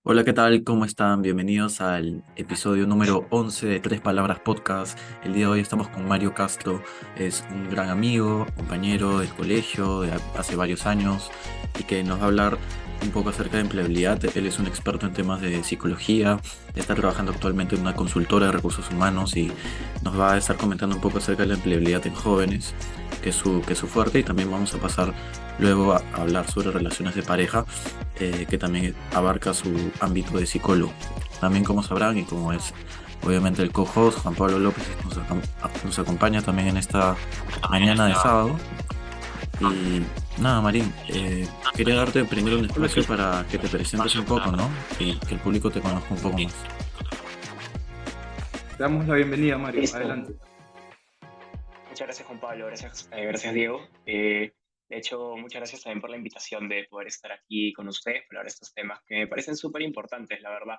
Hola, ¿qué tal? ¿Cómo están? Bienvenidos al episodio número 11 de Tres Palabras Podcast. El día de hoy estamos con Mario Castro. Es un gran amigo, compañero del colegio de hace varios años y que nos va a hablar un poco acerca de empleabilidad. Él es un experto en temas de psicología, está trabajando actualmente en una consultora de recursos humanos y nos va a estar comentando un poco acerca de la empleabilidad en jóvenes, que es su fuerte, y también vamos a pasar luego a hablar sobre relaciones de pareja, que también abarca su ámbito de psicólogo. También, como sabrán, y como es obviamente el co-host, Juan Pablo López nos acompaña también en esta mañana de sábado. Y nada, Marín, quería darte primero un Hola, espacio para que te presentes un poco, ¿no? Y que el público te conozca un poco más. te damos la bienvenida, Mario. Listo. Adelante. Muchas gracias, Juan Pablo. Gracias, Diego. De hecho, muchas gracias también por la invitación de poder estar aquí con ustedes para hablar de estos temas que me parecen súper importantes, la verdad.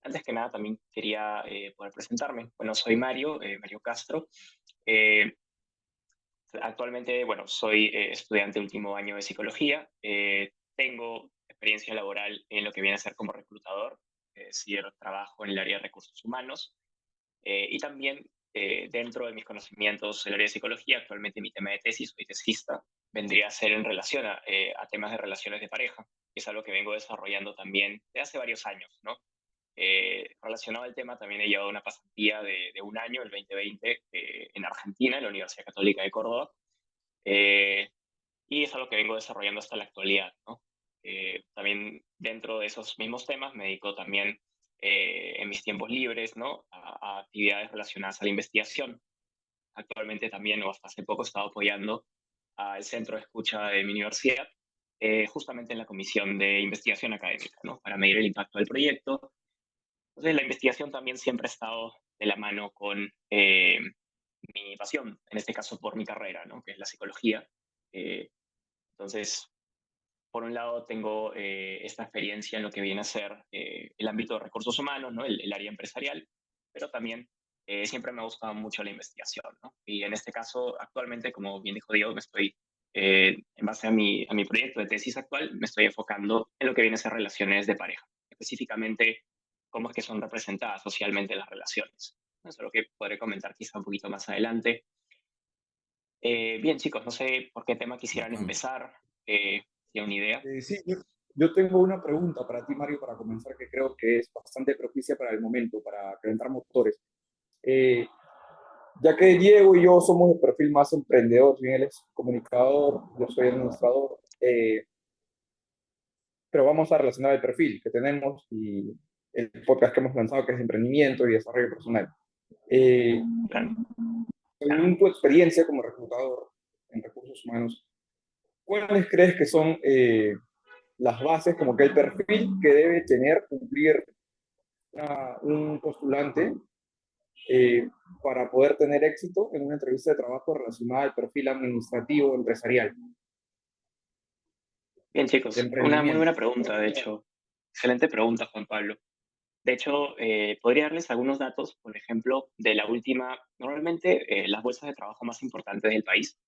Antes que nada, también quería poder presentarme. Bueno, soy Mario, Mario Castro. Eh, Actualmente, bueno, soy estudiante de último año de psicología. Tengo experiencia laboral en lo que viene a ser como reclutador, es decir, trabajo en el área de recursos humanos. Y también dentro de mis conocimientos del área de psicología, actualmente mi tema de tesis, soy tesista, vendría a ser en relación a temas de relaciones de pareja, que es algo que vengo desarrollando también de hace varios años, ¿no? Relacionado al tema, también he llevado una pasantía de un año, el 2020, en Argentina, en la Universidad Católica de Córdoba, eh, y es algo que vengo desarrollando hasta la actualidad, ¿no? También dentro de esos mismos temas me dedico también en mis tiempos libres, ¿no? A actividades relacionadas a la investigación. Actualmente también, o hasta hace poco, he estado apoyando al centro de escucha de mi universidad, justamente en la comisión de investigación académica, ¿no? Para medir el impacto del proyecto. Entonces, la investigación también siempre ha estado de la mano con mi pasión, en este caso por mi carrera, ¿no? Que es la psicología. Eh, entonces, por un lado, tengo esta experiencia en lo que viene a ser el ámbito de recursos humanos, ¿no? El área empresarial, pero también siempre me ha gustado mucho la investigación, ¿no? Y en este caso, actualmente, como bien dijo Diego, me estoy, en base a mi proyecto de tesis actual, me estoy enfocando en lo que viene a ser relaciones de pareja, específicamente cómo es que son representadas socialmente las relaciones. Eso es lo que podré comentar quizá un poquito más adelante. Bien, chicos, no sé por qué tema quisieran Bacán. empezar, tienen una idea. Sí, yo tengo una pregunta para ti, Mario, para comenzar, que creo que es bastante propicia para el momento, para calentar motores. Eh, ya que Diego y yo somos de perfil más emprendedor, si bien él es comunicador, yo soy administrador, pero vamos a relacionar el perfil que tenemos y el podcast que hemos lanzado, que es emprendimiento y desarrollo personal. Eh, Claro. Según tu experiencia como reclutador en recursos humanos, ¿cuáles crees que son las bases, como que el perfil que debe tener, cumplir un postulante eh, para poder tener éxito en una entrevista de trabajo relacionada al perfil administrativo empresarial Bien, de chicos, una muy emprendimiento? buena pregunta, de hecho. Excelente pregunta, Juan Pablo. De hecho, podría darles algunos datos, por ejemplo, de la última. Normalmente, las bolsas de trabajo más importantes del país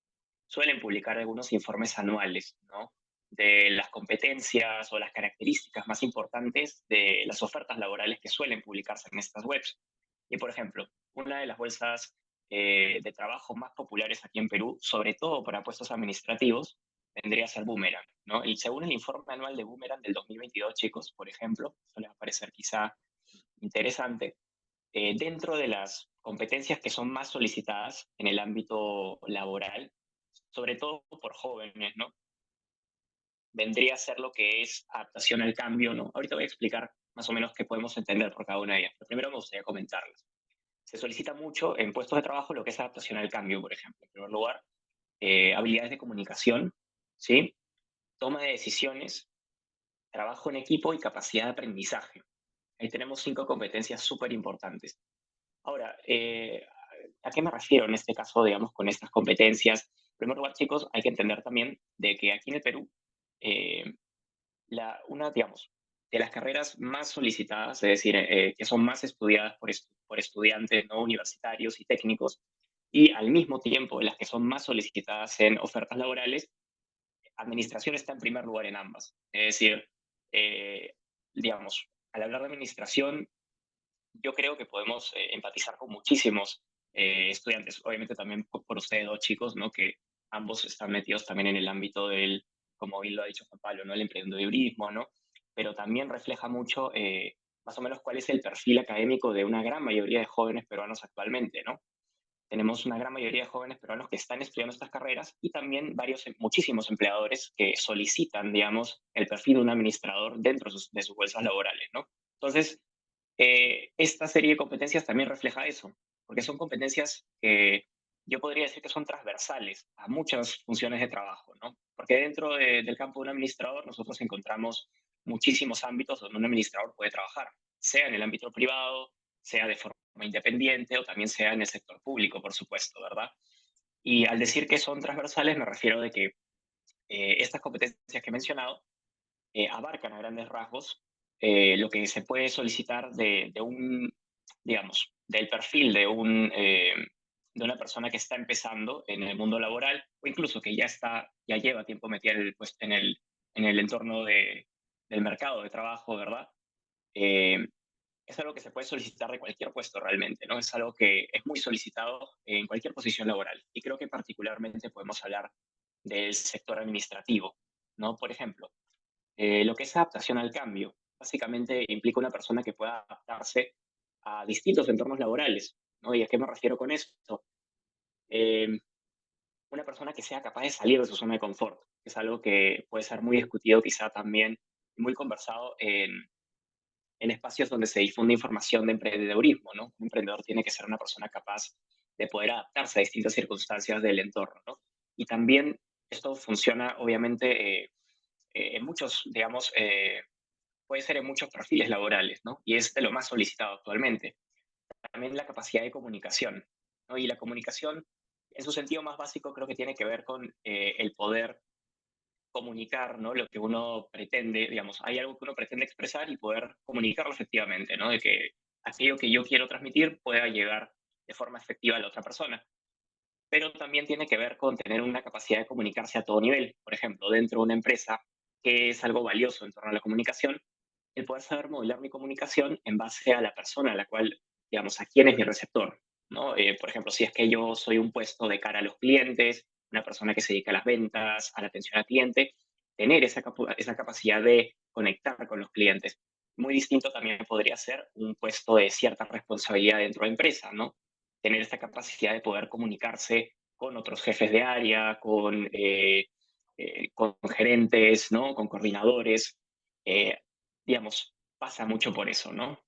suelen publicar algunos informes anuales, ¿no? De las competencias o las características más importantes de las ofertas laborales que suelen publicarse en estas webs. Y, por ejemplo, una de las bolsas de trabajo más populares aquí en Perú, sobre todo para puestos administrativos, vendría a ser Boomerang, ¿no? Y según el informe anual de Boomerang del 2022, chicos, por ejemplo, eso les va a parecer quizá interesante, dentro de las competencias que son más solicitadas en el ámbito laboral, sobre todo por jóvenes, ¿no? Vendría a ser lo que es adaptación al cambio, ¿no? Ahorita voy a explicar más o menos qué podemos entender por cada una de ellas, pero primero me gustaría comentarlas. Se solicita mucho en puestos de trabajo lo que es adaptación al cambio, por ejemplo. En primer lugar, habilidades de comunicación, ¿sí? Toma de decisiones, trabajo en equipo y capacidad de aprendizaje. Ahí tenemos 5 competencias súper importantes. Ahora, ¿a qué me refiero en este caso, digamos, con estas competencias? En primer lugar, chicos, hay que entender también de que aquí en el Perú, eh, una, digamos, de las carreras más solicitadas, es decir, que son más estudiadas por estudiantes no universitarios y técnicos, y al mismo tiempo de las que son más solicitadas en ofertas laborales, administración está en primer lugar en ambas. Es decir, eh, digamos, al hablar de administración, yo creo que podemos empatizar con muchísimos estudiantes, obviamente también por ustedes dos chicos, ¿no? Que ambos están metidos también en el ámbito del, como bien lo ha dicho Juan Pablo, ¿no? El emprendedurismo, ¿no? Pero también refleja mucho más o menos cuál es el perfil académico de una gran mayoría de jóvenes peruanos actualmente, ¿no? Tenemos una gran mayoría de jóvenes peruanos que están estudiando estas carreras y también muchísimos empleadores que solicitan, digamos, el perfil de un administrador dentro de sus bolsas laborales, ¿no? Entonces, esta serie de competencias también refleja eso, porque son competencias que yo podría decir que son transversales a muchas funciones de trabajo, ¿no? Porque dentro del campo de un administrador nosotros encontramos muchísimos ámbitos donde un administrador puede trabajar, sea en el ámbito privado, sea de forma independiente o también sea en el sector público, por supuesto, ¿verdad? Y al decir que son transversales me refiero de que estas competencias que he mencionado abarcan a grandes rasgos lo que se puede solicitar de un, digamos, del perfil de una persona que está empezando en el mundo laboral o incluso que ya lleva tiempo metida pues, en el entorno del mercado de trabajo, ¿verdad? Eh, es algo que se puede solicitar de cualquier puesto realmente, ¿no? Es algo que es muy solicitado en cualquier posición laboral. Y creo que particularmente podemos hablar del sector administrativo, ¿no? Por ejemplo, lo que es adaptación al cambio. Básicamente implica una persona que pueda adaptarse a distintos entornos laborales, ¿no? ¿Y a qué me refiero con esto? Eh, una persona que sea capaz de salir de su zona de confort, que es algo que puede ser muy discutido quizá también, muy conversado en espacios donde se difunde información de emprendedurismo, ¿no? Un emprendedor tiene que ser una persona capaz de poder adaptarse a distintas circunstancias del entorno, ¿no? Y también esto funciona, obviamente, en muchos, digamos, puede ser en muchos perfiles laborales, ¿no? Y es de lo más solicitado actualmente. También la capacidad de comunicación, ¿no? Y la comunicación, en su sentido más básico, creo que tiene que ver con el poder comunicar, ¿no? Lo que uno pretende, digamos, hay algo que uno pretende expresar y poder comunicarlo efectivamente, ¿no? De que aquello que yo quiero transmitir pueda llegar de forma efectiva a la otra persona. Pero también tiene que ver con tener una capacidad de comunicarse a todo nivel. Por ejemplo, dentro de una empresa, que es algo valioso en torno a la comunicación, el poder saber modular mi comunicación en base a la persona a la cual, digamos, a quién es mi receptor, ¿no? Por ejemplo, si es que yo soy un puesto de cara a los clientes, una persona que se dedica a las ventas, a la atención al cliente, tener esa capacidad de conectar con los clientes. Muy distinto también podría ser un puesto de cierta responsabilidad dentro de la empresa, ¿no? Tener esta capacidad de poder comunicarse con otros jefes de área, con gerentes, ¿no? Con coordinadores. Eh, digamos, pasa mucho por eso, ¿no?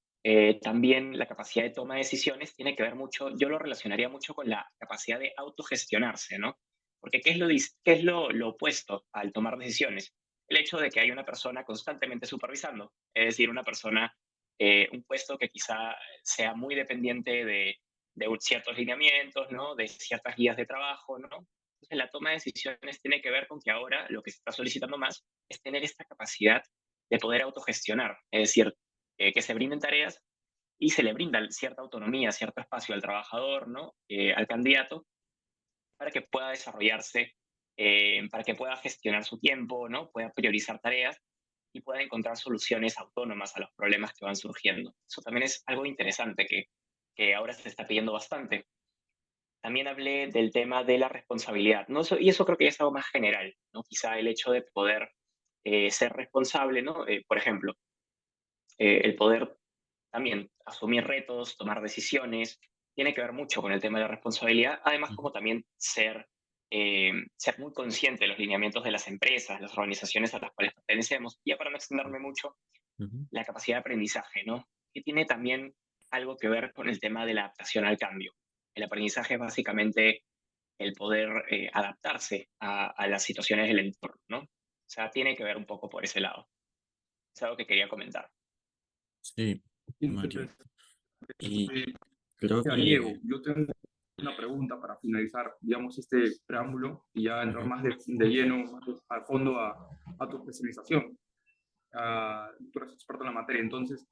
También la capacidad de toma de decisiones tiene que ver mucho, yo lo relacionaría mucho con la capacidad de autogestionarse, ¿no? Porque qué es lo opuesto al tomar decisiones? El hecho de que hay una persona constantemente supervisando, es decir, una persona, un puesto que quizá sea muy dependiente de ciertos lineamientos, ¿no? De ciertas guías de trabajo, ¿no? Entonces, la toma de decisiones tiene que ver con que ahora lo que se está solicitando más es tener esta capacidad de poder autogestionar, es decir, que se brinden tareas y se le brinda cierta autonomía, cierto espacio al trabajador, ¿no? Al candidato, para que pueda desarrollarse, para que pueda gestionar su tiempo, ¿no? Pueda priorizar tareas y pueda encontrar soluciones autónomas a los problemas que van surgiendo. Eso también es algo interesante que ahora se está pidiendo bastante. También hablé del tema de la responsabilidad, ¿no? Y eso creo que es algo más general, ¿no? Quizá el hecho de poder ser responsable, ¿no? Por ejemplo, el poder también asumir retos, tomar decisiones, tiene que ver mucho con el tema de la responsabilidad, además como también ser muy consciente de los lineamientos de las empresas, las organizaciones a las cuales pertenecemos. Ya para no extenderme mucho, Ujú. la capacidad de aprendizaje, ¿no? Que tiene también algo que ver con el tema de la adaptación al cambio. El aprendizaje es básicamente el poder adaptarse a las situaciones del entorno, ¿no? O sea, tiene que ver un poco por ese lado. Es algo que quería comentar. Sí, Mario. Interesante. Y creo Diego, que... yo tengo una pregunta para finalizar, digamos, este preámbulo y ya entrar Ujú, más de lleno, más a fondo a tu especialización. Tú eres experto en la materia, entonces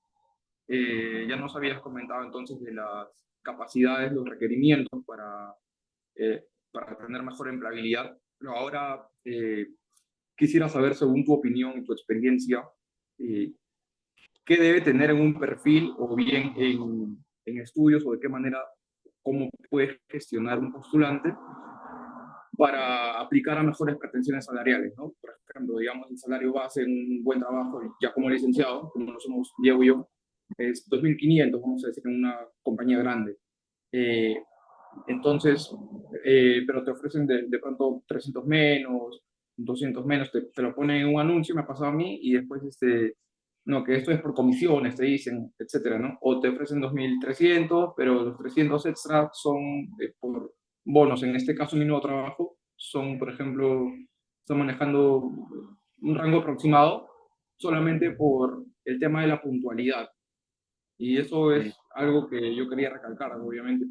ya nos habías comentado entonces de las capacidades, los requerimientos para tener mejor empleabilidad, pero ahora quisiera saber, según tu opinión y tu experiencia, eh, qué debe tener en un perfil o bien en estudios o de qué manera, cómo puede gestionar un postulante para aplicar a mejores pretensiones salariales, ¿no? Por ejemplo, digamos, el salario base en un buen trabajo, ya como licenciado, como lo somos Diego y yo, es 2.500, vamos a decir, en una compañía grande. Eh, entonces, pero te ofrecen de pronto 300 menos, 200 menos, te lo ponen en un anuncio, me ha pasado a mí, y después, no, que esto es por comisiones, te dicen, etcétera, ¿no? O te ofrecen 2.300, pero los 300 extras son por bonos. En este caso, mi nuevo trabajo son, por ejemplo, estoy manejando un rango aproximado solamente por el tema de la puntualidad. Y eso Mm. es algo que yo quería recalcar, obviamente.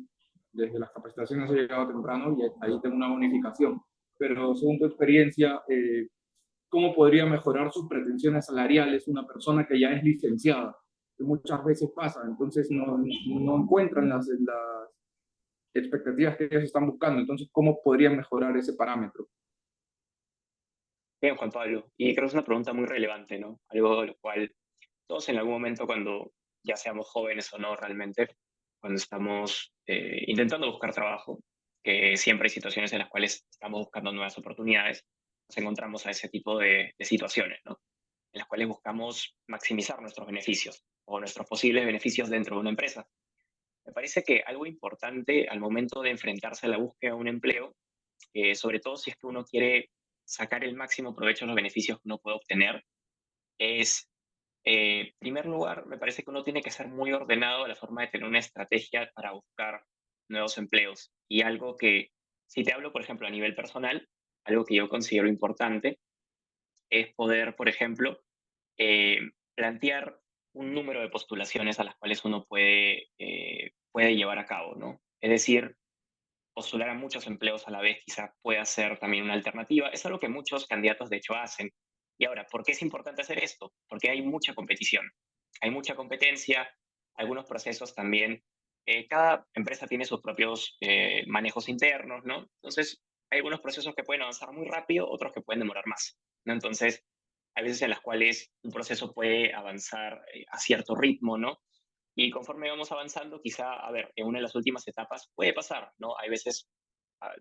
Desde las capacitaciones he llegado temprano y ahí tengo una bonificación. Pero según tu experiencia, ¿cómo podría mejorar sus pretensiones salariales una persona que ya es licenciada? Que muchas veces pasa, entonces no encuentran las expectativas que ellos están buscando. Entonces, ¿cómo podrían mejorar ese parámetro? Bien, Juan Pablo, y creo que es una pregunta muy relevante, ¿no? Algo de lo cual todos en algún momento, cuando ya seamos jóvenes o no realmente, cuando estamos intentando buscar trabajo, que siempre hay situaciones en las cuales estamos buscando nuevas oportunidades, nos encontramos a ese tipo de situaciones, ¿no? En las cuales buscamos maximizar nuestros beneficios o nuestros posibles beneficios dentro de una empresa. Me parece que algo importante al momento de enfrentarse a la búsqueda de un empleo, sobre todo si es que uno quiere sacar el máximo provecho de los beneficios que uno puede obtener, es, en primer lugar, me parece que uno tiene que ser muy ordenado a la forma de tener una estrategia para buscar nuevos empleos. Y algo que, si te hablo, por ejemplo, a nivel personal, algo que yo considero importante es poder, por ejemplo, eh, plantear un número de postulaciones a las cuales uno puede llevar a cabo, ¿no? Es decir, postular a muchos empleos a la vez quizás pueda ser también una alternativa. Es algo que muchos candidatos de hecho hacen. Y ahora, ¿por qué es importante hacer esto? Porque hay mucha competición, hay mucha competencia, algunos procesos también. Cada empresa tiene sus propios manejos internos, ¿no? Entonces, hay algunos procesos que pueden avanzar muy rápido, otros que pueden demorar más, ¿no? Entonces, hay veces en las cuales un proceso puede avanzar a cierto ritmo, ¿no? Y conforme vamos avanzando, quizá, a ver, en una de las últimas etapas puede pasar, ¿no? Hay veces, ah,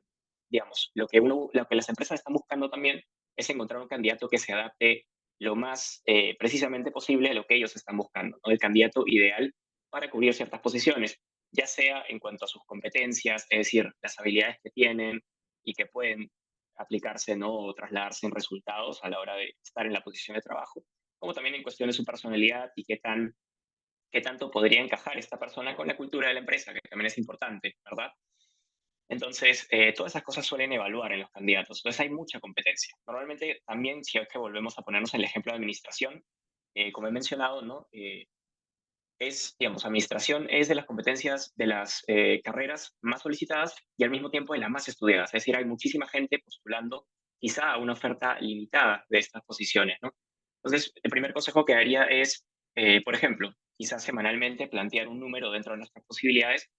digamos, lo que las empresas están buscando también es encontrar un candidato que se adapte lo más precisamente posible a lo que ellos están buscando, ¿no? El candidato ideal para cubrir ciertas posiciones, ya sea en cuanto a sus competencias, es decir, las habilidades que tienen y que pueden aplicarse, ¿no? O trasladarse en resultados a la hora de estar en la posición de trabajo, como también en cuestión de su personalidad y qué tanto podría encajar esta persona con la cultura de la empresa, que también es importante, ¿verdad? Entonces, todas esas cosas suelen evaluar en los candidatos. Entonces, hay mucha competencia. Normalmente, también, si es que volvemos a ponernos en el ejemplo de administración, como he mencionado, ¿no? Administración es de las competencias de las carreras más solicitadas y al mismo tiempo de las más estudiadas. Es decir, hay muchísima gente postulando quizá a una oferta limitada de estas posiciones, ¿no? Entonces, el primer consejo que daría es, por ejemplo, quizás semanalmente plantear un número dentro de nuestras posibilidades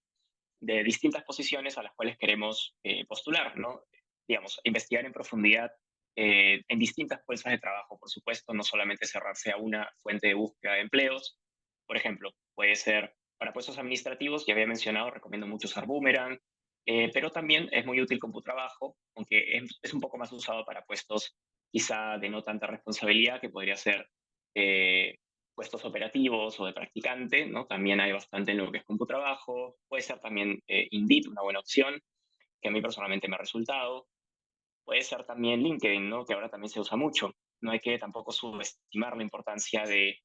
de distintas posiciones a las cuales queremos postular, ¿no? Digamos, investigar en profundidad en distintas fuerzas de trabajo, por supuesto, no solamente cerrarse a una fuente de búsqueda de empleos. Por ejemplo, puede ser para puestos administrativos, ya había mencionado, recomiendo mucho usar Boomerang, pero también es muy útil CompuTrabajo, aunque es un poco más usado para puestos quizá de no tanta responsabilidad, que podría ser eh, puestos operativos o de practicante, ¿no? También hay bastante en lo que es CompuTrabajo. Puede ser también Indeed, una buena opción, que a mí personalmente me ha resultado. Puede ser también LinkedIn, ¿no? Que ahora también se usa mucho. No hay que tampoco subestimar la importancia de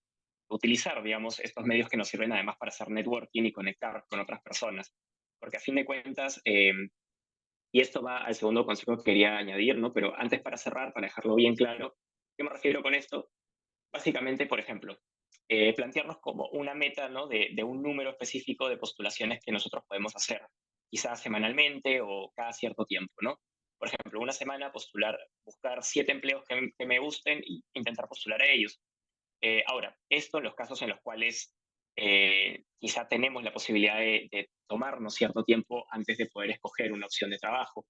utilizar, digamos, estos medios que nos sirven además para hacer networking y conectar con otras personas. Porque a fin de cuentas, y esto va al segundo consejo que quería añadir, ¿no? Pero antes, para cerrar, para dejarlo bien claro, ¿qué me refiero con esto? Básicamente, por ejemplo, plantearnos como una meta, ¿no? De un número específico de postulaciones que nosotros podemos hacer, quizás semanalmente o cada cierto tiempo, ¿no? Por ejemplo, una semana postular, buscar 7 empleos que me gusten e intentar postular a ellos. Ahora, esto en los casos en los cuales quizá tenemos la posibilidad de tomarnos cierto tiempo antes de poder escoger una opción de trabajo.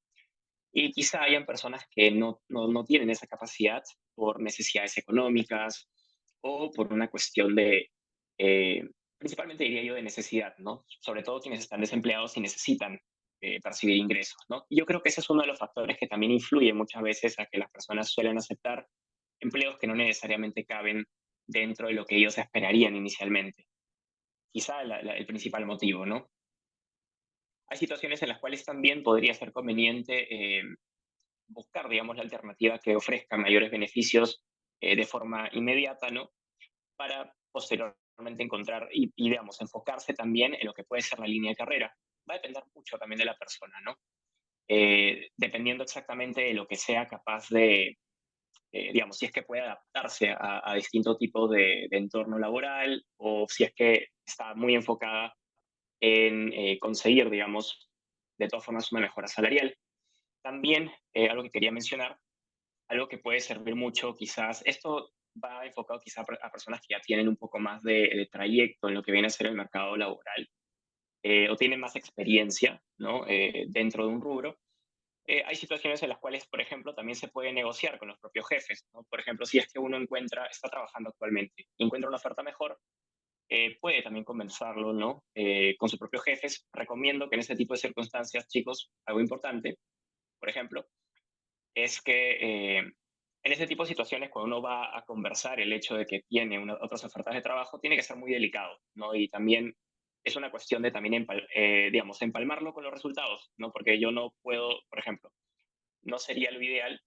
Y quizá hayan personas que no tienen esa capacidad por necesidades económicas o por una cuestión eh, principalmente diría yo de necesidad, ¿no? Sobre todo quienes están desempleados y necesitan percibir ingresos, ¿no? Y yo creo que ese es uno de los factores que también influye muchas veces a que las personas suelen aceptar empleos que no necesariamente caben dentro de lo que ellos esperarían inicialmente. Quizá el principal motivo, ¿no? Hay situaciones en las cuales también podría ser conveniente buscar, digamos, la alternativa que ofrezca mayores beneficios de forma inmediata, ¿no? Para posteriormente encontrar digamos, enfocarse también en lo que puede ser la línea de carrera. Va a depender mucho también de la persona, ¿no? Dependiendo exactamente de lo que sea capaz de, digamos, si es que puede adaptarse a distintos tipos de entorno laboral o si es que está muy enfocada en conseguir, digamos, de todas formas una mejora salarial. También algo que quería mencionar, algo que puede servir mucho, quizás, esto va enfocado quizás a personas que ya tienen un poco más de trayecto en lo que viene a ser el mercado laboral o tienen más experiencia, ¿no? Dentro de un rubro. Hay situaciones en las cuales, por ejemplo, también se puede negociar con los propios jefes, ¿no? Por ejemplo, si es que uno está trabajando actualmente y encuentra una oferta mejor, puede también conversarlo, ¿no? Con sus propios jefes. Recomiendo que en este tipo de circunstancias, chicos, algo importante, por ejemplo, es que en este tipo de situaciones, cuando uno va a conversar el hecho de que tiene otras ofertas de trabajo, tiene que ser muy delicado, ¿no? Y también es una cuestión de también, digamos, empalmarlo con los resultados, ¿no? Porque yo no puedo, por ejemplo, no sería lo ideal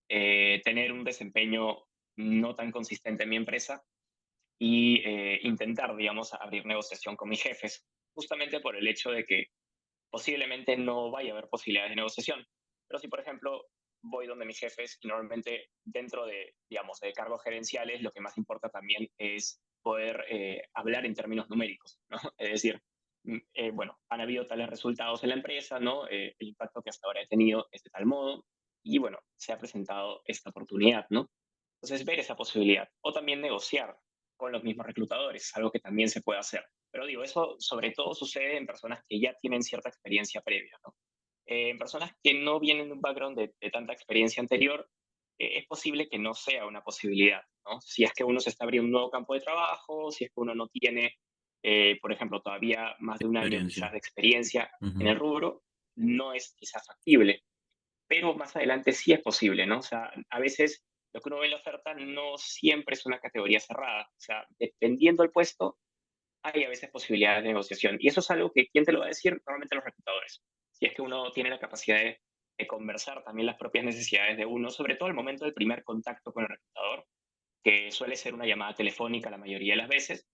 tener un desempeño no tan consistente en mi empresa y intentar, digamos, abrir negociación con mis jefes, justamente por el hecho de que posiblemente no vaya a haber posibilidades de negociación. Pero si, por ejemplo, voy donde mis jefes y normalmente dentro de, digamos, de cargos gerenciales, lo que más importa también es poder hablar en términos numéricos, ¿no? Es decir, bueno, han habido tales resultados en la empresa, ¿no? El impacto que hasta ahora he tenido es de tal modo y, bueno, se ha presentado esta oportunidad, ¿no? Entonces, ver esa posibilidad o también negociar con los mismos reclutadores, algo que también se puede hacer. Pero digo, eso sobre todo sucede en personas que ya tienen cierta experiencia previa, ¿no? En personas que no vienen de un background de tanta experiencia anterior, es posible que no sea una posibilidad, ¿no? Si es que uno se está abriendo un nuevo campo de trabajo, si es que uno no tiene, por ejemplo, todavía más de un año Experiencia. quizás de experiencia en Ujú. el rubro, no es quizás factible, pero más adelante sí es posible, ¿no? O sea, a veces lo que uno ve en la oferta no siempre es una categoría cerrada, o sea, dependiendo del puesto, hay a veces posibilidades de negociación. Y eso es algo que, ¿quién te lo va a decir? Normalmente los reclutadores. Si es que uno tiene la capacidad de conversar también las propias necesidades de uno, sobre todo al momento del primer contacto con el reclutador, que suele ser una llamada telefónica la mayoría de las veces,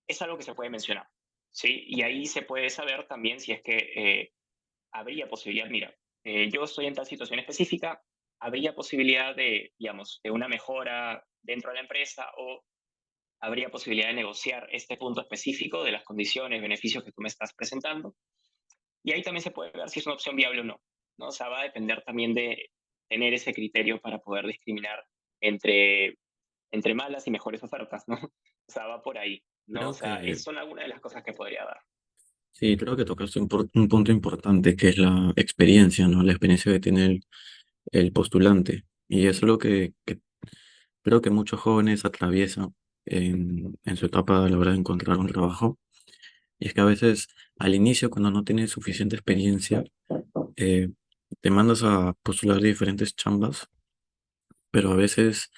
es algo que se puede mencionar, ¿sí? Y ahí se puede saber también si es que habría posibilidad, mira, yo estoy en tal situación específica, habría posibilidad de, digamos, de una mejora dentro de la empresa o habría posibilidad de negociar este punto específico de las condiciones, beneficios que tú me estás presentando. Y ahí también se puede ver si es una opción viable o no, ¿no? O sea, va a depender también de tener ese criterio para poder discriminar entre, entre malas y mejores ofertas, ¿no? O sea, va por ahí, ¿no? O Creo sea, que son algunas de las cosas que podría dar. sí, creo que tocaste un punto importante que es la experiencia, ¿no? La experiencia que tiene el postulante. Y eso es lo que creo que muchos jóvenes atraviesan en su etapa a la hora de encontrar un trabajo. Y es que a veces al inicio, cuando no tienes suficiente experiencia, eh, te mandas a postular diferentes chambas, pero a veces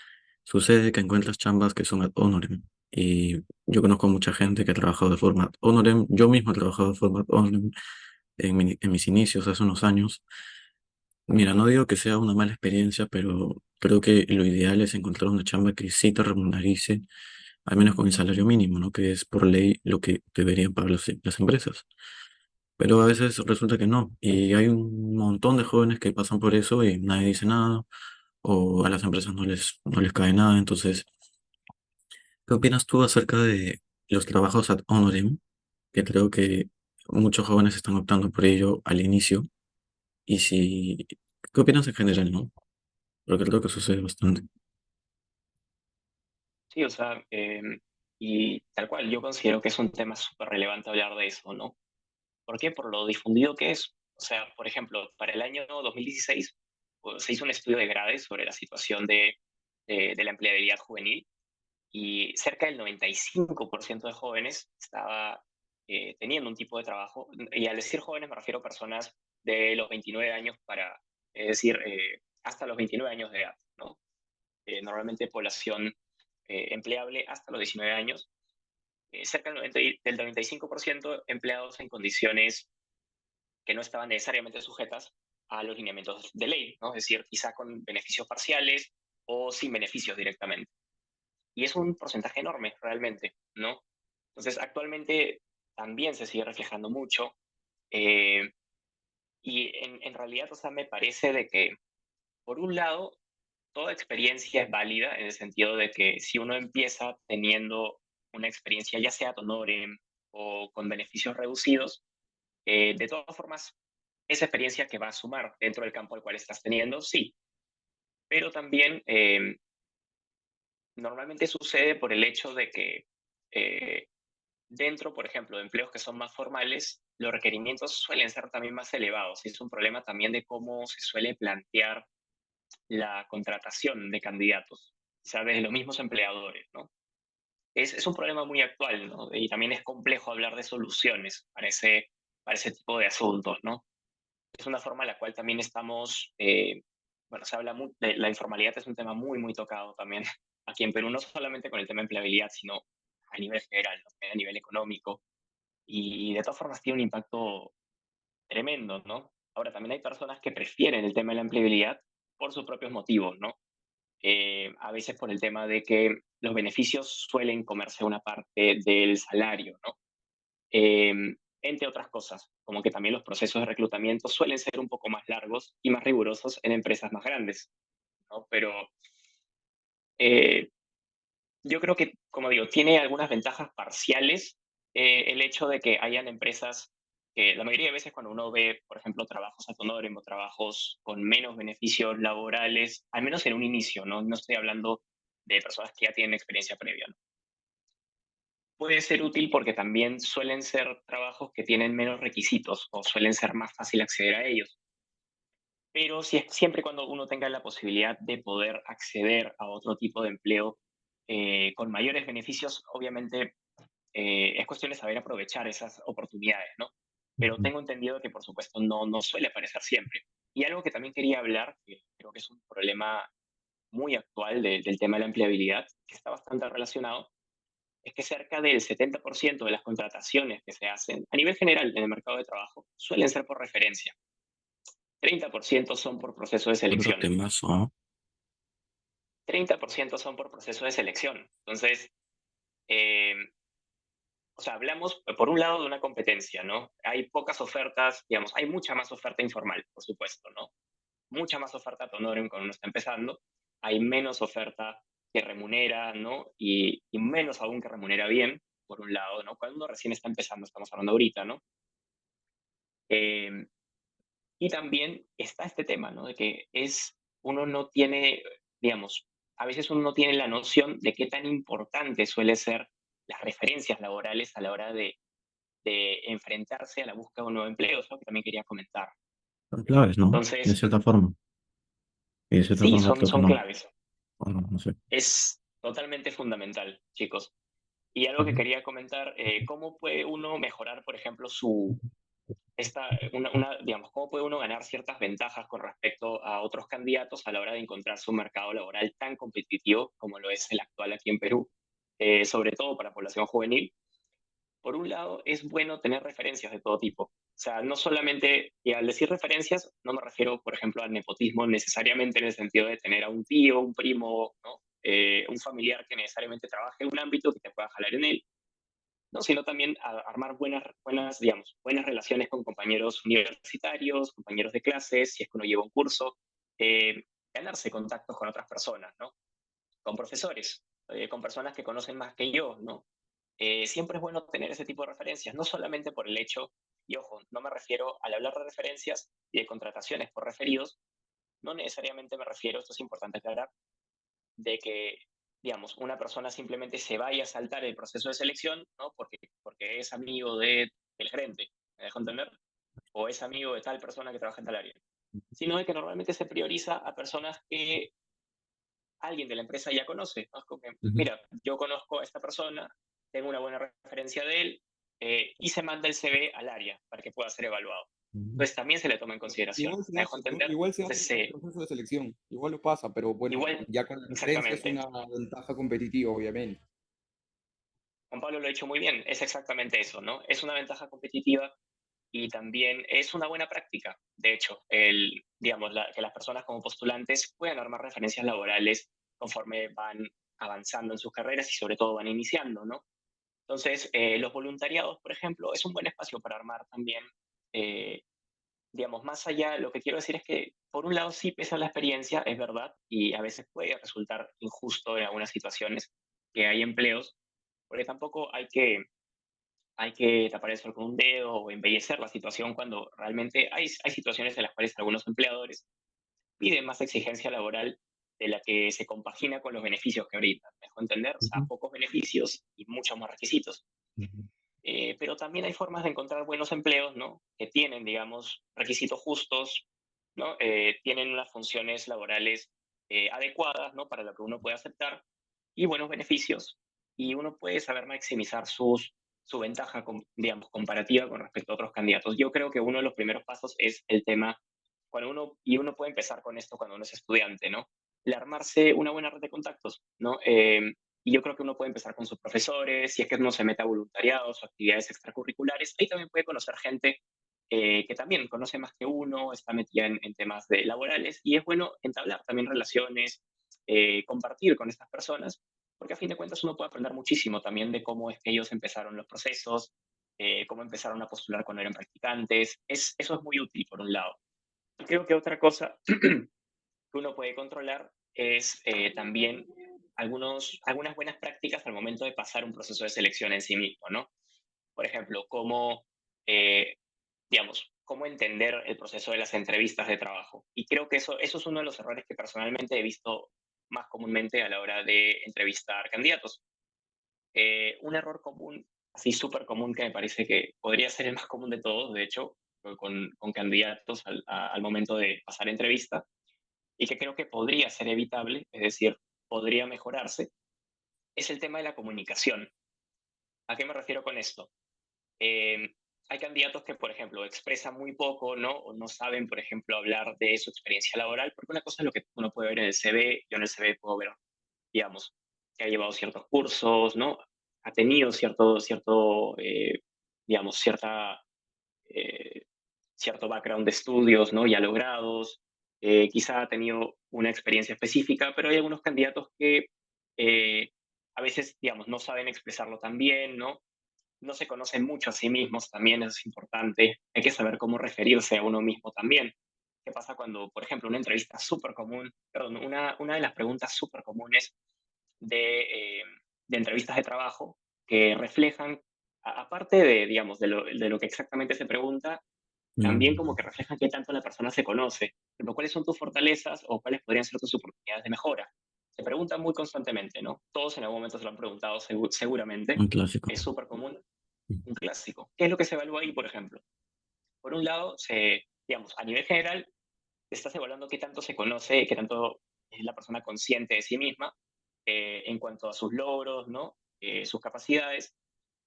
sucede que encuentras chambas que son ad honorem. Y yo conozco mucha gente que ha trabajado de forma ad honorem. Yo mismo he trabajado de forma ad honorem en mis inicios hace unos años. Mira, no digo que sea una mala experiencia, pero creo que lo ideal es encontrar una chamba que sí te remunerice, al menos con el salario mínimo, ¿no? Que es por ley lo que deberían pagar las empresas. Pero a veces resulta que no. Y hay un montón de jóvenes que pasan por eso y nadie dice nada, o a las empresas no les cae nada. Entonces, ¿qué opinas tú acerca de los trabajos ad honorem? Que creo que muchos jóvenes están optando por ello al inicio. Y si, ¿qué opinas en general, no? Porque creo que sucede bastante. Sí, o sea, y tal cual, yo considero que es un tema súper relevante hablar de eso, ¿no? ¿Por qué? Por lo difundido que es. O sea, por ejemplo, para el año 2016 pues, se hizo un estudio de grades sobre la situación de la empleabilidad juvenil y cerca del 95% de jóvenes estaba teniendo un tipo de trabajo, y al decir jóvenes me refiero a personas de los 29 años es decir, hasta los 29 años de edad, ¿no? Normalmente población empleable hasta los 19 años, cerca del 95% empleados en condiciones que no estaban necesariamente sujetas a los lineamientos de ley, ¿no? Es decir, quizá con beneficios parciales o sin beneficios directamente. Y es un porcentaje enorme realmente, ¿no? Entonces, actualmente también se sigue reflejando mucho. eh, y en realidad, o sea, me parece de que, por un lado, toda experiencia es válida en el sentido de que si uno empieza teniendo una experiencia, ya sea honorem o con beneficios reducidos, de todas formas, esa experiencia que va a sumar dentro del campo al cual estás teniendo, sí. Pero también normalmente sucede por el hecho de que eh, dentro, por ejemplo, de empleos que son más formales, los requerimientos suelen ser también más elevados. Y es un problema también de cómo se suele plantear la contratación de candidatos, o sea, de los mismos empleadores, ¿no? Es un problema muy actual, ¿no? Y también es complejo hablar de soluciones para ese tipo de asuntos, ¿no? Es una forma en la cual también estamos, bueno, se habla de la informalidad, es un tema muy, muy tocado también aquí en Perú, no solamente con el tema de empleabilidad, sino a nivel general, ¿no? A nivel económico, y de todas formas tiene un impacto tremendo, ¿no? Ahora, también hay personas que prefieren el tema de la empleabilidad por sus propios motivos, ¿no? A veces por el tema de que los beneficios suelen comerse una parte del salario, ¿no? Entre otras cosas, como que también los procesos de reclutamiento suelen ser un poco más largos y más rigurosos en empresas más grandes, ¿no? Pero eh, yo creo que, como digo, tiene algunas ventajas parciales el hecho de que hayan empresas que la mayoría de veces cuando uno ve, por ejemplo, trabajos ad honorem o trabajos con menos beneficios laborales, al menos en un inicio, ¿no? No estoy hablando de personas que ya tienen experiencia previa, ¿no? Puede ser útil porque también suelen ser trabajos que tienen menos requisitos o suelen ser más fácil acceder a ellos. Pero si es, siempre y cuando uno tenga la posibilidad de poder acceder a otro tipo de empleo con mayores beneficios, obviamente es cuestión de saber aprovechar esas oportunidades, ¿no? Pero Ujú. tengo entendido que, por supuesto, no suele aparecer siempre. Y algo que también quería hablar, que creo que es un problema muy actual del tema de la empleabilidad, que está bastante relacionado, es que cerca del 70% de las contrataciones que se hacen a nivel general en el mercado de trabajo suelen ser por referencia. 30% son por proceso de Otro selección. temazo, ¿no? 30% son por proceso de selección. Entonces, eh, o sea, hablamos por un lado de una competencia, ¿no? Hay pocas ofertas, digamos, hay mucha más oferta informal, por supuesto, ¿no? Mucha más oferta ad honorem cuando uno está empezando, hay menos oferta que remunera, ¿no? Y menos aún que remunera bien, por un lado, ¿no? Cuando uno recién está empezando, estamos hablando ahorita, ¿no? Eh, y también está este tema, ¿no? De que uno no tiene, digamos, a veces uno no tiene la noción de qué tan importante suele ser las referencias laborales a la hora de enfrentarse a la búsqueda de un nuevo empleo, es lo que también quería comentar. Son claves, ¿no? De Entonces, cierta forma. Y de cierta sí, forma creo que son no. claves. Bueno, no sé. Es totalmente fundamental, chicos. Y algo que Ujú. quería comentar, ¿cómo puede uno mejorar, por ejemplo, digamos, cómo puede uno ganar ciertas ventajas con respecto a otros candidatos a la hora de encontrarse un mercado laboral tan competitivo como lo es el actual aquí en Perú, sobre todo para población juvenil? Por un lado, es bueno tener referencias de todo tipo. O sea, no solamente, y al decir referencias, no me refiero, por ejemplo, al nepotismo necesariamente en el sentido de tener a un tío, un primo, ¿no? Un familiar que necesariamente trabaje en un ámbito que te pueda jalar en él, ¿no? Sino también a armar digamos, buenas relaciones con compañeros universitarios, compañeros de clases, si es que uno lleva un curso, ganarse contactos con otras personas, ¿no? Con profesores, con personas que conocen más que yo, ¿no? Siempre es bueno tener ese tipo de referencias, no solamente por el hecho, y ojo, no me refiero al hablar de referencias y de contrataciones por referidos, no necesariamente me refiero, esto es importante aclarar, de que, digamos, una persona simplemente se vaya a saltar el proceso de selección, ¿no? Porque es amigo del gerente, ¿me dejo entender? O es amigo de tal persona que trabaja en tal área, sino de que normalmente se prioriza a personas que alguien de la empresa ya conoce, ¿no? Es como que, Ujú, mira, yo conozco a esta persona, tengo una buena referencia de él, y se manda el CV al área para que pueda ser evaluado. ujú. Entonces también se le toma en consideración. Igual se ¿Me dejo hace, ¿no? entender? Igual se hace Entonces, en el proceso de selección, igual lo pasa, pero bueno, igual, ya con la referencia es exactamente. una ventaja competitiva, obviamente. Juan Pablo lo ha dicho muy bien, es exactamente eso, ¿no? Es una ventaja competitiva y también es una buena práctica. De hecho, digamos, que las personas como postulantes puedan armar referencias laborales conforme van avanzando en sus carreras y sobre todo van iniciando, ¿no? Entonces, los voluntariados, por ejemplo, es un buen espacio para armar también, eh, digamos, más allá, lo que quiero decir es que, por un lado, sí pesa la experiencia, es verdad, y a veces puede resultar injusto en algunas situaciones que hay empleos, porque tampoco hay que tapar el sol con un dedo o embellecer la situación cuando realmente hay situaciones en las cuales algunos empleadores piden más exigencia laboral de la que se compagina con los beneficios que brindan. ¿Me dejo entender? O sea, Ujú, pocos beneficios y muchos más requisitos. ujú, Pero también hay formas de encontrar buenos empleos, ¿no? Que tienen, digamos, requisitos justos, ¿no? Tienen unas funciones laborales adecuadas, ¿no? Para lo que uno puede aceptar y buenos beneficios. Y uno puede saber maximizar su ventaja, digamos, comparativa con respecto a otros candidatos. Yo creo que uno de los primeros pasos es el tema, y uno puede empezar con esto cuando uno es estudiante, ¿no? El armarse una buena red de contactos, ¿no? Y yo creo que uno puede empezar con sus profesores, si es que uno se mete a voluntariados o actividades extracurriculares, ahí también puede conocer gente que también conoce más que uno, está metida en temas laborales, y es bueno entablar también relaciones, compartir con estas personas, porque a fin de cuentas uno puede aprender muchísimo también de cómo es que ellos empezaron los procesos, cómo empezaron a postular cuando eran practicantes. Eso es muy útil, por un lado. Y creo que otra cosa que uno puede controlar es también algunas buenas prácticas al momento de pasar un proceso de selección en sí mismo, ¿no? Por ejemplo, eh, cómo entender el proceso de las entrevistas de trabajo. Y creo que eso es uno de los errores que personalmente he visto más comúnmente a la hora de entrevistar candidatos. Un error común, así súper común, que me parece que podría ser el más común de todos, de hecho, con candidatos al momento de pasar entrevista, y que creo que podría ser evitable, es decir, podría mejorarse, es el tema de la comunicación. ¿A qué me refiero con esto? Eh, Hay candidatos que, por ejemplo, expresan muy poco, ¿no? O no saben, por ejemplo, hablar de su experiencia laboral, porque una cosa es lo que uno puede ver en el CV, yo en el CV puedo ver, digamos, que ha llevado ciertos cursos, ¿no? Ha tenido digamos, eh, cierto background de estudios, ¿no? Ya logrados, quizá ha tenido una experiencia específica, pero hay algunos candidatos que eh, a veces, digamos, no saben expresarlo tan bien, ¿no? No se conocen mucho a sí mismos también, eso es importante. Hay que saber cómo referirse a uno mismo también. ¿Qué pasa cuando, por ejemplo, una entrevista súper común, perdón, una de las preguntas súper comunes de, eh, de entrevistas de trabajo que reflejan, aparte de, digamos, de lo que exactamente se pregunta, también como que reflejan qué tanto la persona se conoce? Por ejemplo, ¿cuáles son tus fortalezas o cuáles podrían ser tus oportunidades de mejora? Se preguntan muy constantemente, ¿no? Todos en algún momento se lo han preguntado seguramente. un clásico. Es súper común, un clásico. ¿Qué es lo que se evalúa ahí, por ejemplo? Por un lado, digamos, a nivel general, estás evaluando qué tanto se conoce, qué tanto es la persona consciente de sí misma en cuanto a sus logros, ¿no? Sus capacidades,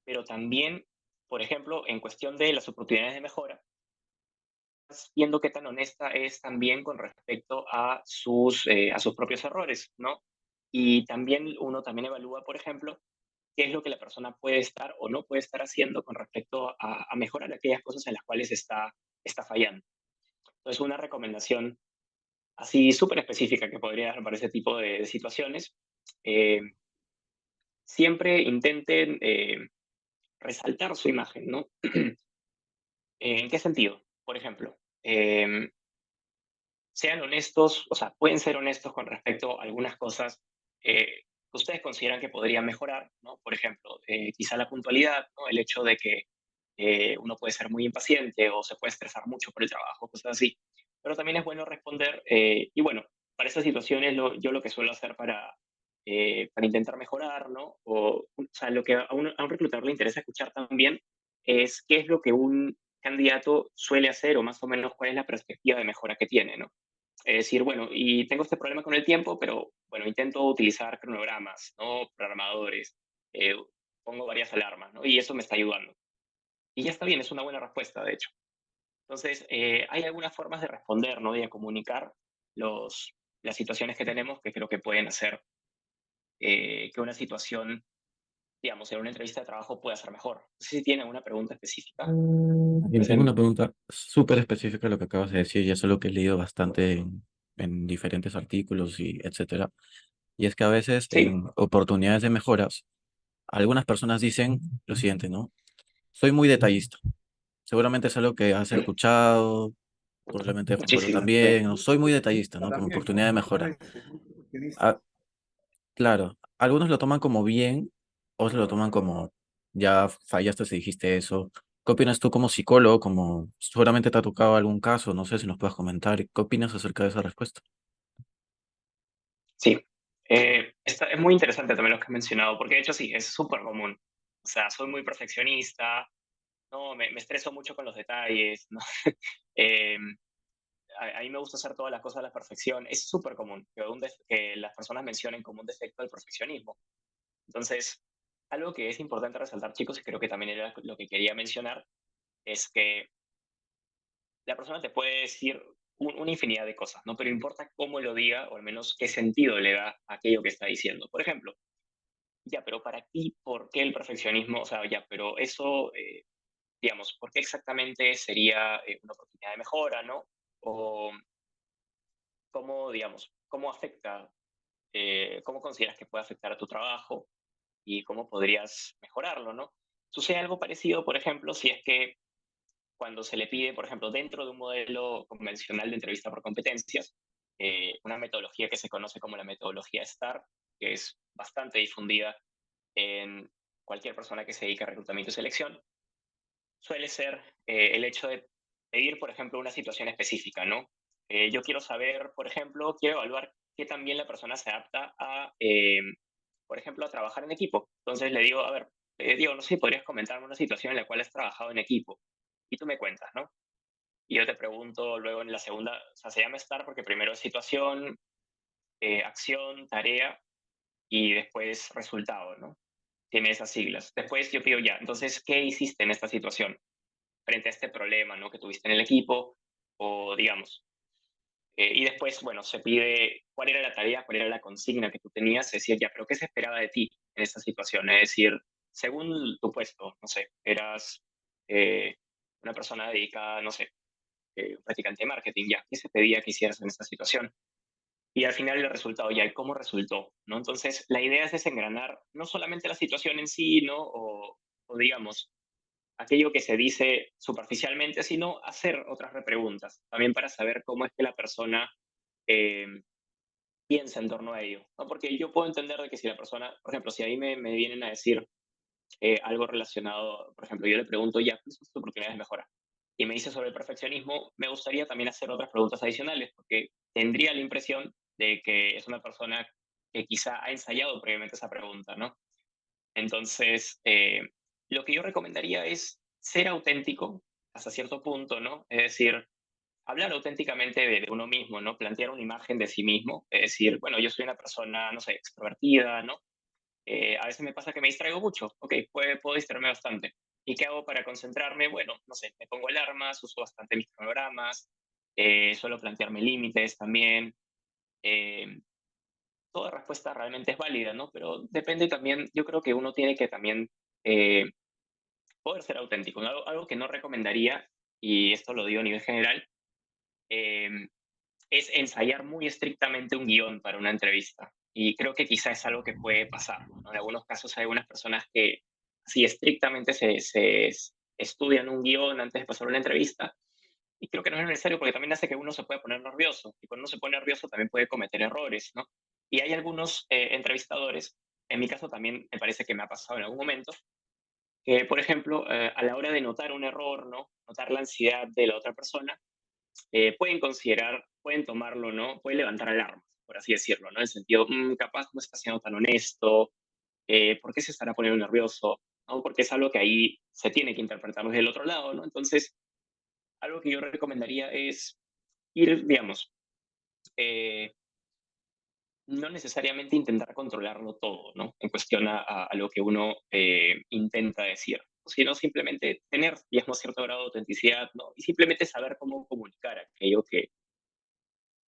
pero también, por ejemplo, en cuestión de las oportunidades de mejora, viendo qué tan honesta es también con respecto a sus propios errores, ¿no? Y también uno también evalúa, por ejemplo, qué es lo que la persona puede estar o no puede estar haciendo con respecto a mejorar aquellas cosas en las cuales está fallando. Entonces, una recomendación así súper específica que podría dar para ese tipo de situaciones, eh, siempre intenten resaltar su imagen, ¿no? ¿En qué sentido? Por ejemplo, sean honestos, o sea, pueden ser honestos con respecto a algunas cosas que ustedes consideran que podrían mejorar, ¿no? Por ejemplo, quizá la puntualidad, ¿no? El hecho de que uno puede ser muy impaciente o se puede estresar mucho por el trabajo, cosas así. Pero también es bueno responder, y bueno, para esas situaciones yo lo que suelo hacer para intentar mejorar, ¿no? O sea, lo que a un reclutador le interesa escuchar también es qué es lo que un candidato suele hacer o más o menos cuál es la perspectiva de mejora que tiene, ¿no? Es decir, bueno, y tengo este problema con el tiempo, pero bueno, intento utilizar cronogramas, ¿no? Programadores, eh, pongo varias alarmas, ¿no? Y eso me está ayudando. Y ya está bien, es una buena respuesta, de hecho. Entonces, hay algunas formas de responder, ¿no? Y de comunicar las situaciones que tenemos que creo que pueden hacer que una situación, digamos, en una entrevista de trabajo pueda ser mejor. No sé si tienen una pregunta específica. Tengo una pregunta súper específica de lo que acabas de decir, y es algo que he leído bastante en diferentes artículos y etcétera. Y es que a veces Sí, en oportunidades de mejoras, algunas personas dicen lo siguiente, ¿no? Soy muy detallista. Seguramente es algo que has escuchado, probablemente Juan Pablo muchísimo, sí. también, ¿no? Soy muy detallista, ¿no? Como También, oportunidad de mejora. ¿qué dices? Ah, claro, algunos lo toman como bien, otros lo toman como ya fallaste si dijiste eso. ¿Qué opinas tú como psicólogo? Como seguramente te ha tocado algún caso, no sé si nos puedes comentar. ¿Qué opinas acerca de esa respuesta? Sí. Es muy interesante también lo que has mencionado, porque de hecho sí, es súper común. O sea, soy muy perfeccionista, no, me estreso mucho con los detalles, ¿no? Eh, a mí me gusta hacer todas las cosas a la perfección. Es súper común que las personas mencionen como un defecto el perfeccionismo. Entonces, algo que es importante resaltar, chicos, y creo que también era lo que quería mencionar, es que la persona te puede decir una infinidad de cosas, ¿no? Pero importa cómo lo diga, o al menos qué sentido le da a aquello que está diciendo. Por ejemplo, ya, pero para ti, ¿por qué el perfeccionismo? O sea, ya, pero eso, digamos, ¿por qué exactamente sería una oportunidad de mejora, ¿no? O cómo, digamos, cómo afecta, cómo consideras que puede afectar a tu trabajo y cómo podrías mejorarlo, ¿no? Sucede algo parecido, por ejemplo, si es que cuando se le pide, por ejemplo, dentro de un modelo convencional de entrevista por competencias, una metodología que se conoce como la metodología STAR, que es bastante difundida en cualquier persona que se dedique a reclutamiento y selección, suele ser el hecho de pedir, por ejemplo, una situación específica, ¿no? Yo quiero saber, por ejemplo, quiero evaluar qué también la persona se adapta a, por ejemplo, a trabajar en equipo. Entonces le digo, a ver, Diego, no sé si podrías comentarme una situación en la cual has trabajado en equipo. Y tú me cuentas, ¿no? Y yo te pregunto luego en la segunda, o sea, se llama STAR porque primero es situación, acción, tarea y después resultado, ¿no? Tiene esas siglas. Después yo pido ya, entonces, ¿qué hiciste en esta situación frente a este problema, ¿no? Que tuviste en el equipo o digamos. Y después, bueno, se pide cuál era la tarea, cuál era la consigna que tú tenías, es decir, ya, pero ¿qué se esperaba de ti en esta situación? Es decir, según tu puesto, no sé, eras eh, una persona dedicada, no sé, practicante de marketing, ya, ¿qué se pedía que hicieras en esta situación? Y al final el resultado, ya, ¿y cómo resultó? ¿No? Entonces, la idea es desengranar no solamente la situación en sí, ¿no? O digamos, aquello que se dice superficialmente, sino hacer otras repreguntas, también para saber cómo es que la persona eh, piensa en torno a ello. ¿No? Porque yo puedo entender de que si la persona, por ejemplo, si a mí me vienen a decir algo relacionado, por ejemplo, yo le pregunto, ya, ¿cuáles son tus oportunidades de mejora? Y me dice sobre el perfeccionismo, me gustaría también hacer otras preguntas adicionales, porque tendría la impresión de que es una persona que quizá ha ensayado previamente esa pregunta, ¿no? Entonces, lo que yo recomendaría es ser auténtico hasta cierto punto, ¿no? Es decir, hablar auténticamente de uno mismo, ¿no? Plantear una imagen de sí mismo, es decir, bueno, yo soy una persona, no sé, extrovertida, ¿no? A veces me pasa que me distraigo mucho, ok, puedo distraerme bastante. ¿Y qué hago para concentrarme? Bueno, no sé, me pongo alarmas, uso bastante mis cronogramas, suelo plantearme límites también. eh, Toda respuesta realmente es válida, ¿no? Pero depende también, yo creo que uno tiene que también eh, poder ser auténtico, ¿no? Algo que no recomendaría, y esto lo digo a nivel general, eh, es ensayar muy estrictamente un guión para una entrevista. Y creo que quizá es algo que puede pasar, ¿no? En algunos casos hay algunas personas que así estrictamente se estudian un guión antes de pasar una entrevista. Y creo que no es necesario porque también hace que uno se pueda poner nervioso. Y cuando uno se pone nervioso también puede cometer errores, ¿no? Y hay algunos entrevistadores, en mi caso también me parece que me ha pasado en algún momento, que, por ejemplo, a la hora de notar un error, ¿no? Notar la ansiedad de la otra persona, pueden considerar, pueden tomarlo, ¿no? Pueden levantar alarmas, por así decirlo, ¿no? En el sentido, capaz no está siendo tan honesto, ¿por qué se estará poniendo nervioso? ¿No? Porque es algo que ahí se tiene que interpretar desde el otro lado, ¿no? Entonces, algo que yo recomendaría es ir, digamos, no necesariamente intentar controlarlo todo, ¿no? En cuestión a lo que uno intenta decir, sino simplemente tener, digamos, cierto grado de autenticidad, ¿no? Y simplemente saber cómo comunicar aquello que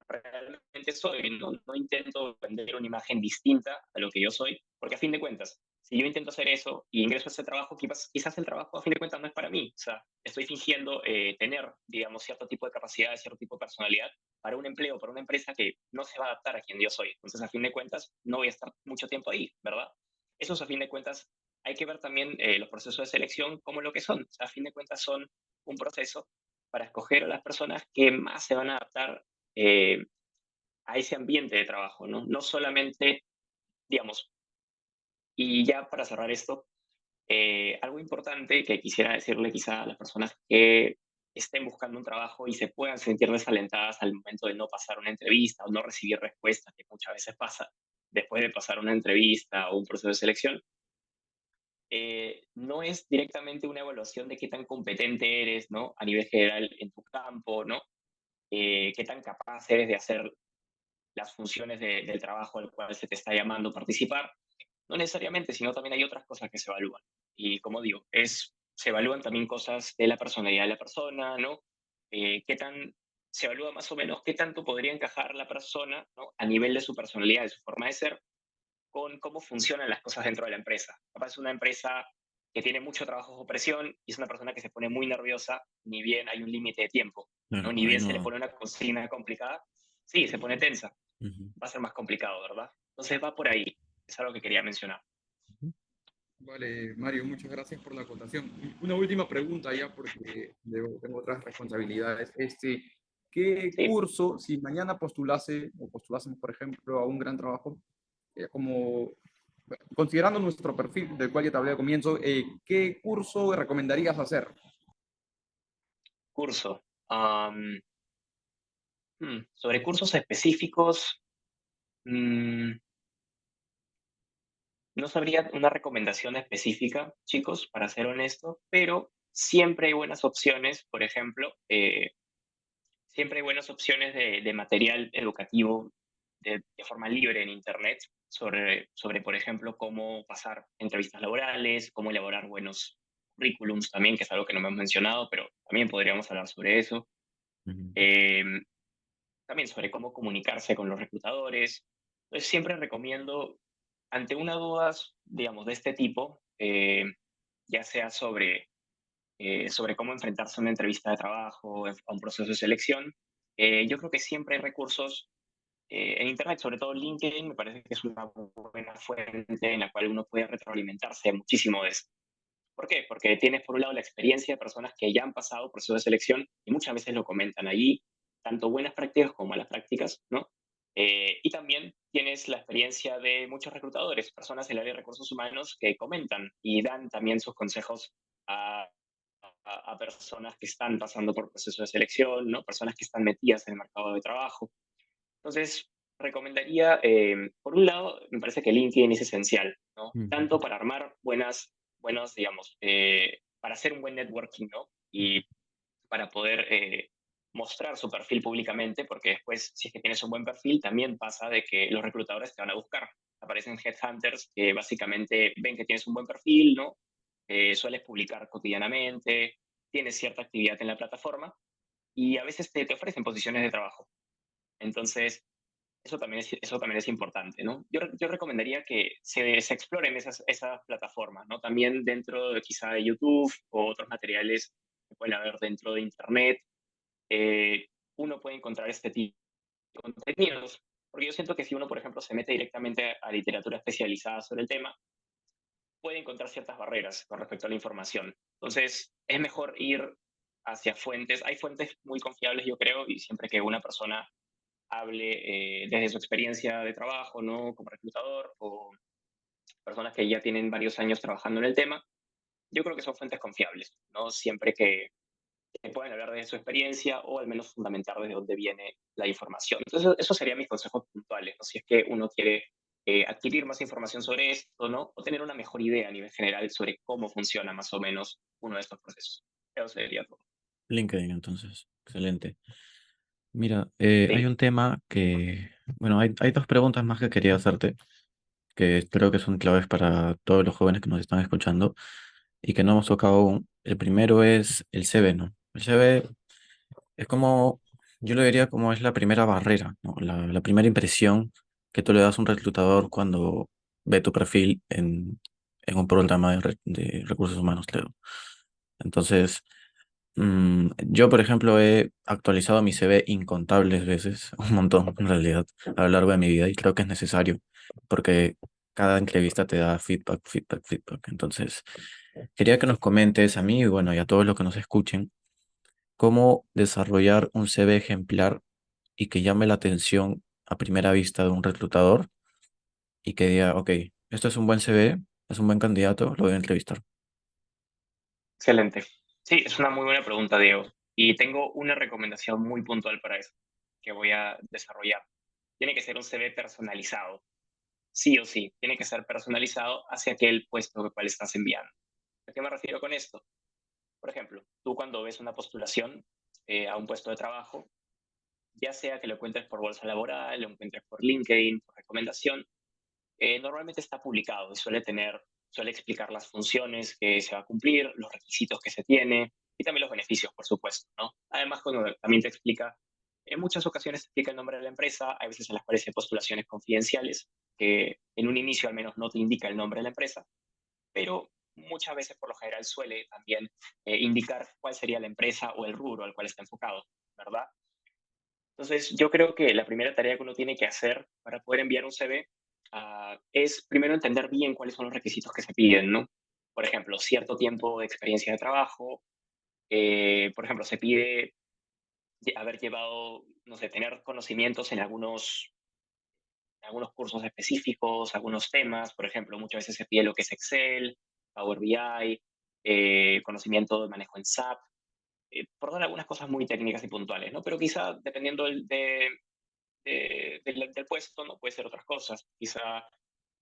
realmente soy, ¿no? No intento vender una imagen distinta a lo que yo soy, porque a fin de cuentas, si yo intento hacer eso y ingreso a ese trabajo, quizás el trabajo a fin de cuentas no es para mí. O sea, estoy fingiendo tener, digamos, cierto tipo de capacidad, cierto tipo de personalidad para un empleo, para una empresa que no se va a adaptar a quien yo soy. Entonces, a fin de cuentas, no voy a estar mucho tiempo ahí, ¿verdad? Esos, a fin de cuentas, hay que ver también los procesos de selección como lo que son. O sea, a fin de cuentas, son un proceso para escoger a las personas que más se van a adaptar eh, a ese ambiente de trabajo, ¿no? No solamente, digamos, y ya para cerrar esto, algo importante que quisiera decirle quizá a las personas que estén buscando un trabajo y se puedan sentir desalentadas al momento de no pasar una entrevista o no recibir respuestas, que muchas veces pasa después de pasar una entrevista o un proceso de selección, no es directamente una evaluación de qué tan competente eres, ¿no? A nivel general en tu campo, ¿no? Qué tan capaz eres de hacer las funciones del trabajo al cual se te está llamando a participar. No necesariamente, sino también hay otras cosas que se evalúan. Y como digo, se evalúan también cosas de la personalidad de la persona, ¿no? Se evalúa más o menos qué tanto podría encajar la persona, ¿no? A nivel de su personalidad, de su forma de ser, con cómo funcionan las cosas dentro de la empresa. Capaz es una empresa que tiene mucho trabajo bajo presión y es una persona que se pone muy nerviosa, ni bien hay un límite de tiempo, ¿no? Claro, Ni ahí bien se le no. pone una consigna complicada, sí, se pone tensa, Ujú, va a ser más complicado, ¿verdad? Entonces va por ahí, es algo que quería mencionar. ujú. Vale, Mario, muchas gracias por la acotación. Una última pregunta ya porque tengo otras responsabilidades. ¿Qué Sí, curso, si mañana postulase o postulásemos, por ejemplo, a un gran trabajo, como considerando nuestro perfil del cual ya te hablé al comienzo, ¿qué curso recomendarías hacer? curso. Sobre cursos específicos, mm, no sabría una recomendación específica, chicos, para ser honesto, pero siempre hay buenas opciones, por ejemplo, siempre hay buenas opciones de material educativo de forma libre en Internet sobre, por ejemplo, cómo pasar entrevistas laborales, cómo elaborar buenos currículums también, que es algo que no me hemos mencionado, pero también podríamos hablar sobre eso. Ujú. Em, También sobre cómo comunicarse con los reclutadores. Entonces, siempre recomiendo, ante una duda, digamos, de este tipo, ya sea sobre cómo enfrentarse a una entrevista de trabajo, a un proceso de selección, yo creo que siempre hay recursos en Internet, sobre todo LinkedIn, me parece que es una buena fuente en la cual uno puede retroalimentarse muchísimo de eso. ¿Por qué? Porque tienes por un lado la experiencia de personas que ya han pasado procesos de selección y muchas veces lo comentan allí, tanto buenas prácticas como malas prácticas, ¿no? Y también tienes la experiencia de muchos reclutadores, personas del área de recursos humanos que comentan y dan también sus consejos a, a personas que están pasando por procesos de selección, ¿no? Personas que están metidas en el mercado de trabajo. Entonces, recomendaría, por un lado, me parece que LinkedIn es esencial, ¿no? Ujú. Tanto para armar buenos, digamos, para hacer un buen networking, ¿no? Y para poder mostrar su perfil públicamente, porque después, si es que tienes un buen perfil, también pasa de que los reclutadores te van a buscar. Aparecen headhunters que básicamente ven que tienes un buen perfil, ¿no? Sueles publicar cotidianamente, tienes cierta actividad en la plataforma y a veces te ofrecen posiciones de trabajo. Entonces, eso también es importante, ¿no? Yo recomendaría que se exploren esas plataformas, ¿no? También dentro de quizá de YouTube o otros materiales que pueden haber dentro de Internet, eh, uno puede encontrar este tipo de contenidos. Porque yo siento que si uno, por ejemplo, se mete directamente a literatura especializada sobre el tema, puede encontrar ciertas barreras con respecto a la información. Entonces, es mejor ir hacia fuentes. Hay fuentes muy confiables, yo creo, y siempre que una persona hable desde su experiencia de trabajo, ¿no? Como reclutador o personas que ya tienen varios años trabajando en el tema, yo creo que son fuentes confiables, ¿no? Siempre que puedan hablar de su experiencia o al menos fundamentar desde dónde viene la información. Entonces, eso serían mis consejos puntuales, ¿no? Si es que uno quiere adquirir más información sobre esto, ¿no? O tener una mejor idea a nivel general sobre cómo funciona más o menos uno de estos procesos. Eso sería todo. LinkedIn, entonces. Excelente. Mira, hay Sí, un tema que, bueno, hay dos preguntas más que quería hacerte, que creo que son claves para todos los jóvenes que nos están escuchando y que no hemos tocado aún. El primero es el CV, ¿no? El CV es como, yo lo diría como es la primera barrera, ¿no? La primera impresión que tú le das a un reclutador cuando ve tu perfil en un programa de recursos humanos, creo. Entonces, yo, por ejemplo, he actualizado mi CV incontables veces, un montón en realidad, a lo largo de mi vida y creo que es necesario porque cada entrevista te da feedback, feedback, feedback. Entonces, quería que nos comentes a mí y bueno, y a todos los que nos escuchen, cómo desarrollar un CV ejemplar y que llame la atención a primera vista de un reclutador y que diga, ok, esto es un buen CV, es un buen candidato, lo voy a entrevistar. excelente. Sí, es una muy buena pregunta, Diego. Y tengo una recomendación muy puntual para eso, que voy a desarrollar. Tiene que ser un CV personalizado, sí o sí. Tiene que ser personalizado hacia aquel puesto al cual estás enviando. ¿A qué me refiero con esto? Por ejemplo, tú cuando ves una postulación a un puesto de trabajo, ya sea que lo encuentres por bolsa laboral, lo encuentres por LinkedIn, por recomendación, normalmente está publicado y suele explicar las funciones que se va a cumplir, los requisitos que se tiene y también los beneficios, por supuesto, ¿no? Además, cuando también te explica, en muchas ocasiones te explica el nombre de la empresa, hay veces en las cuales hay postulaciones confidenciales, que en un inicio al menos no te indica el nombre de la empresa, pero muchas veces por lo general suele también indicar cuál sería la empresa o el rubro al cual está enfocado, ¿verdad? Entonces, yo creo que la primera tarea que uno tiene que hacer para poder enviar un CV es primero entender bien cuáles son los requisitos que se piden, ¿no? Por ejemplo, cierto tiempo de experiencia de trabajo, por ejemplo, se pide haber llevado, no sé, tener conocimientos en algunos cursos específicos, algunos temas, por ejemplo, muchas veces se pide lo que es Excel, Power BI, conocimiento de manejo en SAP, por dar algunas cosas muy técnicas y puntuales, ¿no? Pero quizá dependiendo del puesto, no puede ser otras cosas. Quizá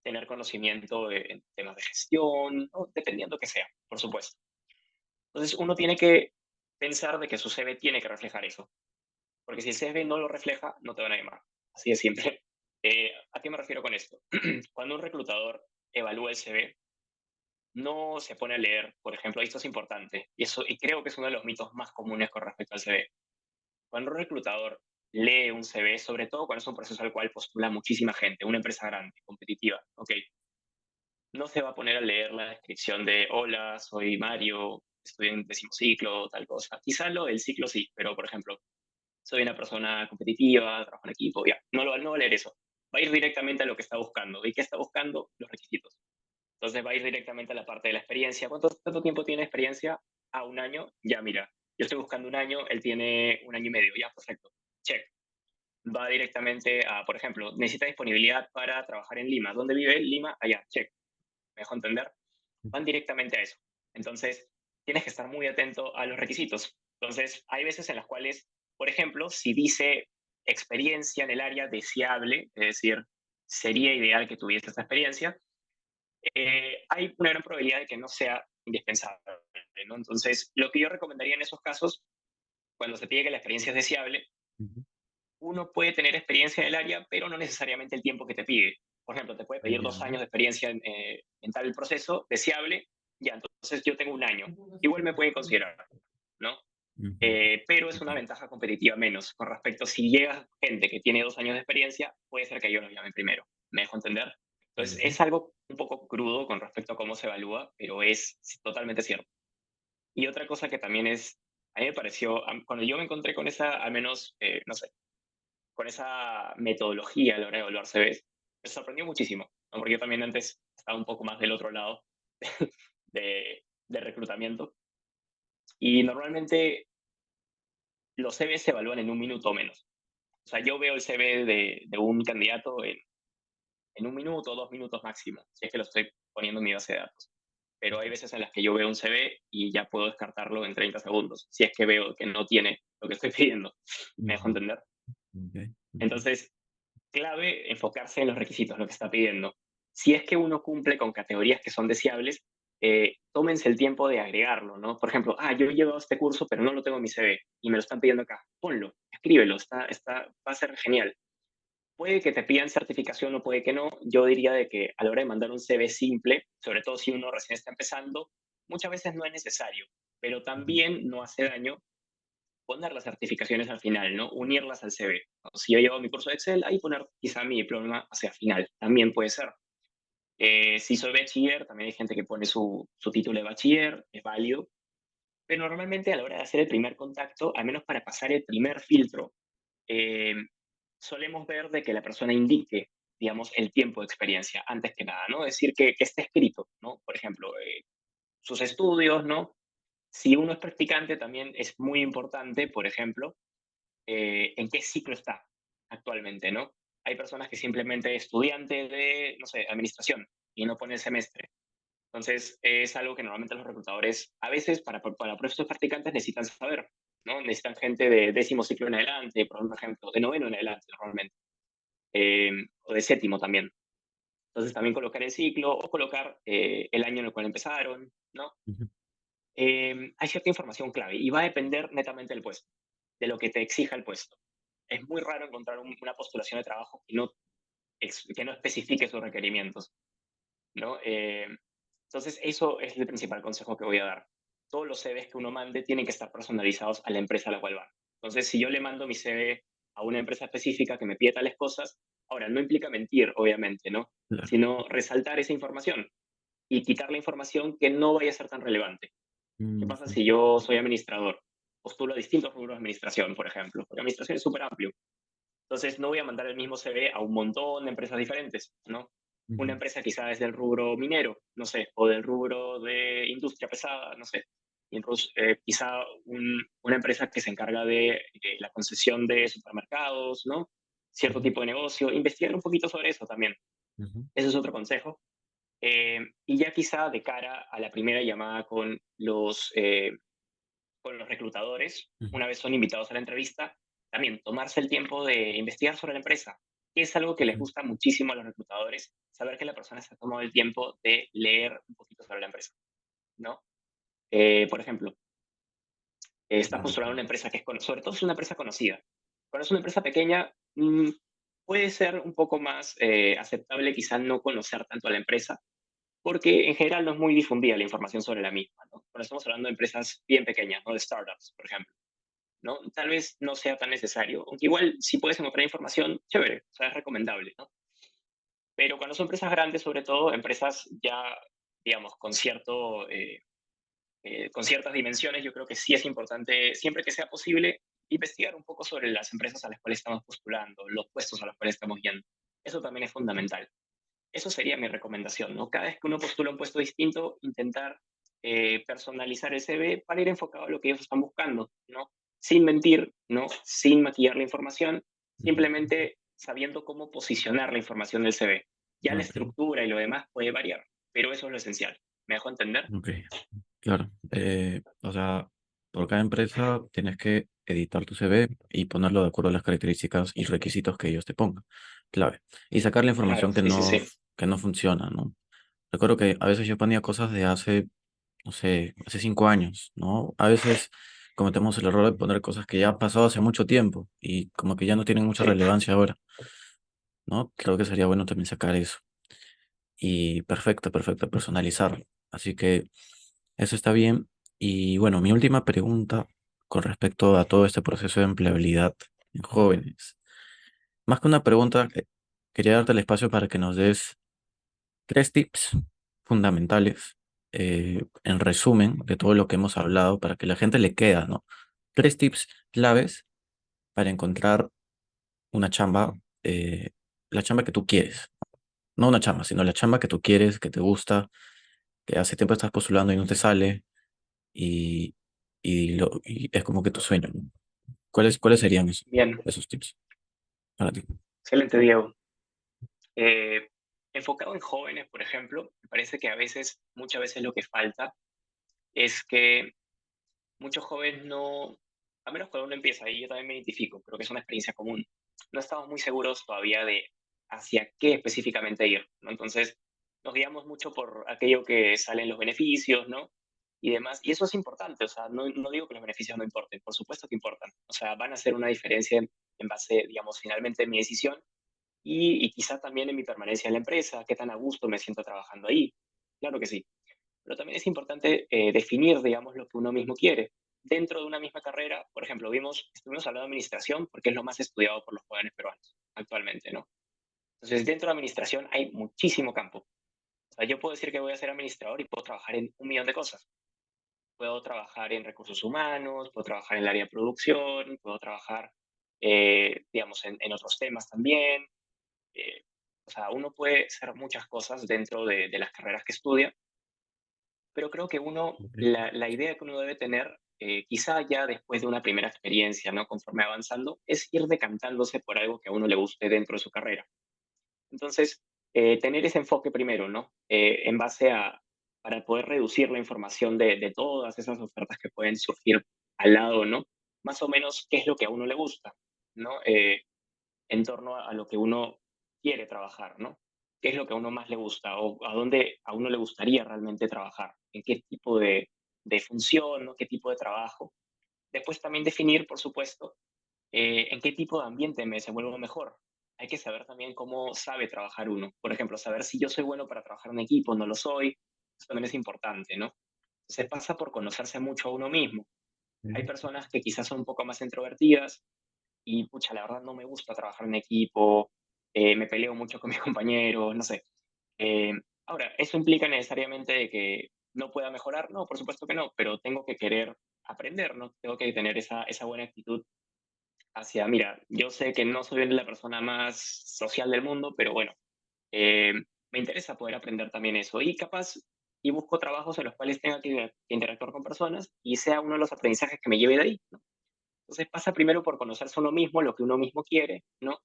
tener conocimiento en temas de gestión, ¿no? Dependiendo que sea, por supuesto. Entonces, uno tiene que pensar de que su CV tiene que reflejar eso, porque si el CV no lo refleja, no te van a llamar. Así de simple. ¿A qué me refiero con esto? Cuando un reclutador evalúa el CV, no se pone a leer, por ejemplo, esto es importante, y creo que es uno de los mitos más comunes con respecto al CV. Cuando un reclutador lee un CV, sobre todo cuando es un proceso al cual postula muchísima gente, una empresa grande, competitiva, ok, no se va a poner a leer la descripción de, hola, soy Mario, estoy en décimo ciclo, tal cosa. Quizá lo del ciclo sí, pero por ejemplo, soy una persona competitiva, trabajo en equipo, ya, no va a leer eso. Va a ir directamente a lo que está buscando. ¿Y qué está buscando? Los requisitos. Entonces va a ir directamente a la parte de la experiencia. ¿Cuánto tiempo tiene experiencia? A un año. Ya, mira, yo estoy buscando un año, él tiene un año y medio. Ya, perfecto. Check. Va directamente a, por ejemplo, necesita disponibilidad para trabajar en Lima. ¿Dónde vive él? Lima, allá. Check. ¿Me dejo entender? Van directamente a eso. Entonces, tienes que estar muy atento a los requisitos. Entonces, hay veces en las cuales, por ejemplo, si dice experiencia en el área deseable, es decir, sería ideal que tuviese esta experiencia, hay una gran probabilidad de que no sea indispensable, ¿no? Entonces, lo que yo recomendaría en esos casos, cuando se pide que la experiencia es deseable, Ujú. uno puede tener experiencia en el área, pero no necesariamente el tiempo que te pide. Por ejemplo, te puede pedir 2 años de experiencia en tal proceso deseable, ya, entonces yo tengo un año. Igual me pueden considerar, ¿no? Ujú. Pero es una Ok. ventaja competitiva menos. Con respecto, si llega gente que tiene 2 años de experiencia, puede ser que yo los llame primero. ¿Me dejo entender? Entonces, Ujú. es algo un poco crudo con respecto a cómo se evalúa, pero es totalmente cierto. Y otra cosa que también a mí me pareció, cuando yo me encontré con esa, al menos, no sé, con esa metodología a la hora de evaluar CVs, me sorprendió muchísimo, ¿no? Porque yo también antes estaba un poco más del otro lado de reclutamiento y normalmente los CVs se evalúan en un minuto o menos. O sea, yo veo el CV de un candidato en un minuto o 2 minutos máximo, si es que lo estoy poniendo en mi base de datos. Pero hay veces en las que yo veo un CV y ya puedo descartarlo en 30 segundos, si es que veo que no tiene lo que estoy pidiendo. ¿Me dejo Ujú. entender? Ok, ok. Entonces, clave enfocarse en los requisitos, lo que está pidiendo. Si es que uno cumple con categorías que son deseables, tómense el tiempo de agregarlo, ¿no? Por ejemplo, yo he llevado este curso, pero no lo tengo en mi CV y me lo están pidiendo acá. Ponlo, escríbelo, va a ser genial. Puede que te pidan certificación o puede que no. Yo diría de que a la hora de mandar un CV simple, sobre todo si uno recién está empezando, muchas veces no es necesario, pero también no hace daño poner las certificaciones al final, ¿no? Unirlas al CV. O si yo llevo mi curso de Excel, ahí poner quizá mi diploma hacia final. También puede ser. Si soy bachiller, también hay gente que pone su título de bachiller, es válido. Pero normalmente a la hora de hacer el primer contacto, al menos para pasar el primer filtro, eh, solemos ver de que la persona indique, digamos, el tiempo de experiencia, antes que nada, ¿no? Decir que esté escrito, ¿no? Por ejemplo, sus estudios, ¿no? Si uno es practicante, también es muy importante, por ejemplo, en qué ciclo está actualmente, ¿no? Hay personas que simplemente estudiante de, no sé, administración y no pone el semestre. Entonces, es algo que normalmente los reclutadores, a veces, para procesos practicantes, necesitan saber, ¿no? Necesitan gente de décimo ciclo en adelante, por ejemplo, de noveno en adelante, normalmente, o de séptimo también. Entonces, también colocar el ciclo o colocar el año en el cual empezaron, ¿no? Ujú. Hay cierta información clave y va a depender netamente del puesto, de lo que te exija el puesto. Es muy raro encontrar una postulación de trabajo que no especifique sus requerimientos, ¿no? Entonces, eso es el principal consejo que voy a dar. Todos los CVs que uno mande tienen que estar personalizados a la empresa a la cual van. Entonces, si yo le mando mi CV a una empresa específica que me pide tales cosas, ahora no implica mentir, obviamente, ¿no? Claro. Sino resaltar esa información y quitar la información que no vaya a ser tan relevante. ¿Qué pasa Ujú. si yo soy administrador? Postulo a distintos rubros de administración, por ejemplo, porque administración es súper amplio. Entonces, no voy a mandar el mismo CV a un montón de empresas diferentes, ¿no? Una Ujú. empresa quizás es del rubro minero, no sé, o del rubro de industria pesada, no sé. Y entonces, quizá una empresa que se encarga de la concesión de supermercados, ¿no? Cierto Ujú. tipo de negocio, investigar un poquito sobre eso también. Ujú. Ese es otro consejo. Y ya quizá de cara a la primera llamada con los reclutadores, Ujú. una vez son invitados a la entrevista, también tomarse el tiempo de investigar sobre la empresa. Es algo que les Ujú. gusta muchísimo a los reclutadores, saber que la persona se ha tomado el tiempo de leer un poquito sobre la empresa, ¿no? Por ejemplo, estás Claro, postulando a una empresa que sobre todo si es una empresa conocida. Cuando es una empresa pequeña, puede ser un poco más aceptable quizás no conocer tanto a la empresa, porque en general no es muy difundida la información sobre la misma, ¿no? Cuando estamos hablando de empresas bien pequeñas, ¿no? De startups, por ejemplo. ¿No? Tal vez no sea tan necesario, aunque igual si puedes encontrar información, chévere, o sea, es recomendable, ¿no? Pero cuando son empresas grandes, sobre todo, empresas ya, digamos, con ciertas dimensiones, yo creo que sí es importante, siempre que sea posible, investigar un poco sobre las empresas a las cuales estamos postulando, los puestos a los cuales estamos yendo. Eso también es fundamental. Eso sería mi recomendación, ¿no? Cada vez que uno postula un puesto distinto, intentar personalizar el CV para ir enfocado a lo que ellos están buscando, ¿no? Sin mentir, ¿no? Sin maquillar la información, ujú. simplemente sabiendo cómo posicionar la información del CV. Ya la Ok, estructura y lo demás puede variar, pero eso es lo esencial. ¿Me dejo entender? ok, claro. O sea, por cada empresa tienes que editar tu CV y ponerlo de acuerdo a las características y requisitos que ellos te pongan. Clave. Y sacar la Claro, información sí, sí, sí. que no funciona, ¿no? Recuerdo que a veces yo ponía cosas de hace, no sé, hace 5 años, ¿no? A veces cometemos el error de poner cosas que ya han pasado hace mucho tiempo y como que ya no tienen mucha Sí, relevancia ahora, ¿no? Creo que sería bueno también sacar eso. Y perfecto, perfecto, personalizarlo. Así que eso está bien. Y bueno, mi última pregunta con respecto a todo este proceso de empleabilidad en jóvenes. Más que una pregunta, quería darte el espacio para que nos des 3 tips fundamentales, en resumen de todo lo que hemos hablado, para que la gente le queda, ¿no? 3 tips claves para encontrar una chamba, la chamba que tú quieres. No una chamba, sino la chamba que tú quieres, que te gusta, que hace tiempo estás postulando y no te sale, y, y es como que tu sueño, ¿no? ¿Cuáles serían bien. esos tips para ti? Excelente, Diego. Eh, Enfocado en jóvenes, por ejemplo, me parece que muchas veces lo que falta es que muchos jóvenes no, a menos cuando uno empieza, y yo también me identifico, creo que es una experiencia común, no estamos muy seguros todavía de hacia qué específicamente ir, ¿no? Entonces, nos guiamos mucho por aquello que salen los beneficios, ¿no? Y demás. Y eso es importante, o sea, no digo que los beneficios no importen, por supuesto que importan. O sea, van a hacer una diferencia en base, digamos, finalmente en mi decisión y quizá también en mi permanencia en la empresa, qué tan a gusto me siento trabajando ahí. Claro que sí. Pero también es importante definir, digamos, lo que uno mismo quiere. Dentro de una misma carrera, por ejemplo, estuvimos hablando de administración porque es lo más estudiado por los jóvenes peruanos actualmente, ¿no? Entonces, dentro de administración hay muchísimo campo. O sea, yo puedo decir que voy a ser administrador y puedo trabajar en un millón de cosas. Puedo trabajar en recursos humanos, puedo trabajar en el área de producción, puedo trabajar, digamos, en otros temas también. eh, o sea, uno puede hacer muchas cosas dentro de las carreras que estudia, pero creo que Ok. la idea que uno debe tener, quizá ya después de una primera experiencia, ¿no? Conforme avanzando, es ir decantándose por algo que a uno le guste dentro de su carrera. Entonces, tener ese enfoque primero, ¿no? En base para poder reducir la información de todas esas ofertas que pueden surgir al lado, ¿no? Más o menos qué es lo que a uno le gusta, ¿no? En torno a lo que uno quiere trabajar, ¿no? ¿Qué es lo que a uno más le gusta o a dónde a uno le gustaría realmente trabajar? ¿En qué tipo de función, ¿no? ¿Qué tipo de trabajo? Después también definir, por supuesto, en qué tipo de ambiente me desenvuelvo mejor. Hay que saber también cómo sabe trabajar uno. Por ejemplo, saber si yo soy bueno para trabajar en equipo, no lo soy. Eso también es importante, ¿no? Se pasa por conocerse mucho a uno mismo. Hay personas que quizás son un poco más introvertidas y, pucha, la verdad no me gusta trabajar en equipo, me peleo mucho con mis compañeros, no sé. Eh, Ahora, ¿eso implica necesariamente de que no pueda mejorar? No, por supuesto que no, pero tengo que querer aprender, ¿no? Tengo que tener esa buena actitud hacia, mira, yo sé que no soy la persona más social del mundo, pero bueno, eh, me interesa poder aprender también eso. Y capaz, y busco trabajos en los cuales tenga que interactuar con personas y sea uno de los aprendizajes que me lleve de ahí, ¿no? Entonces pasa primero por conocerse uno mismo, lo que uno mismo quiere, ¿no?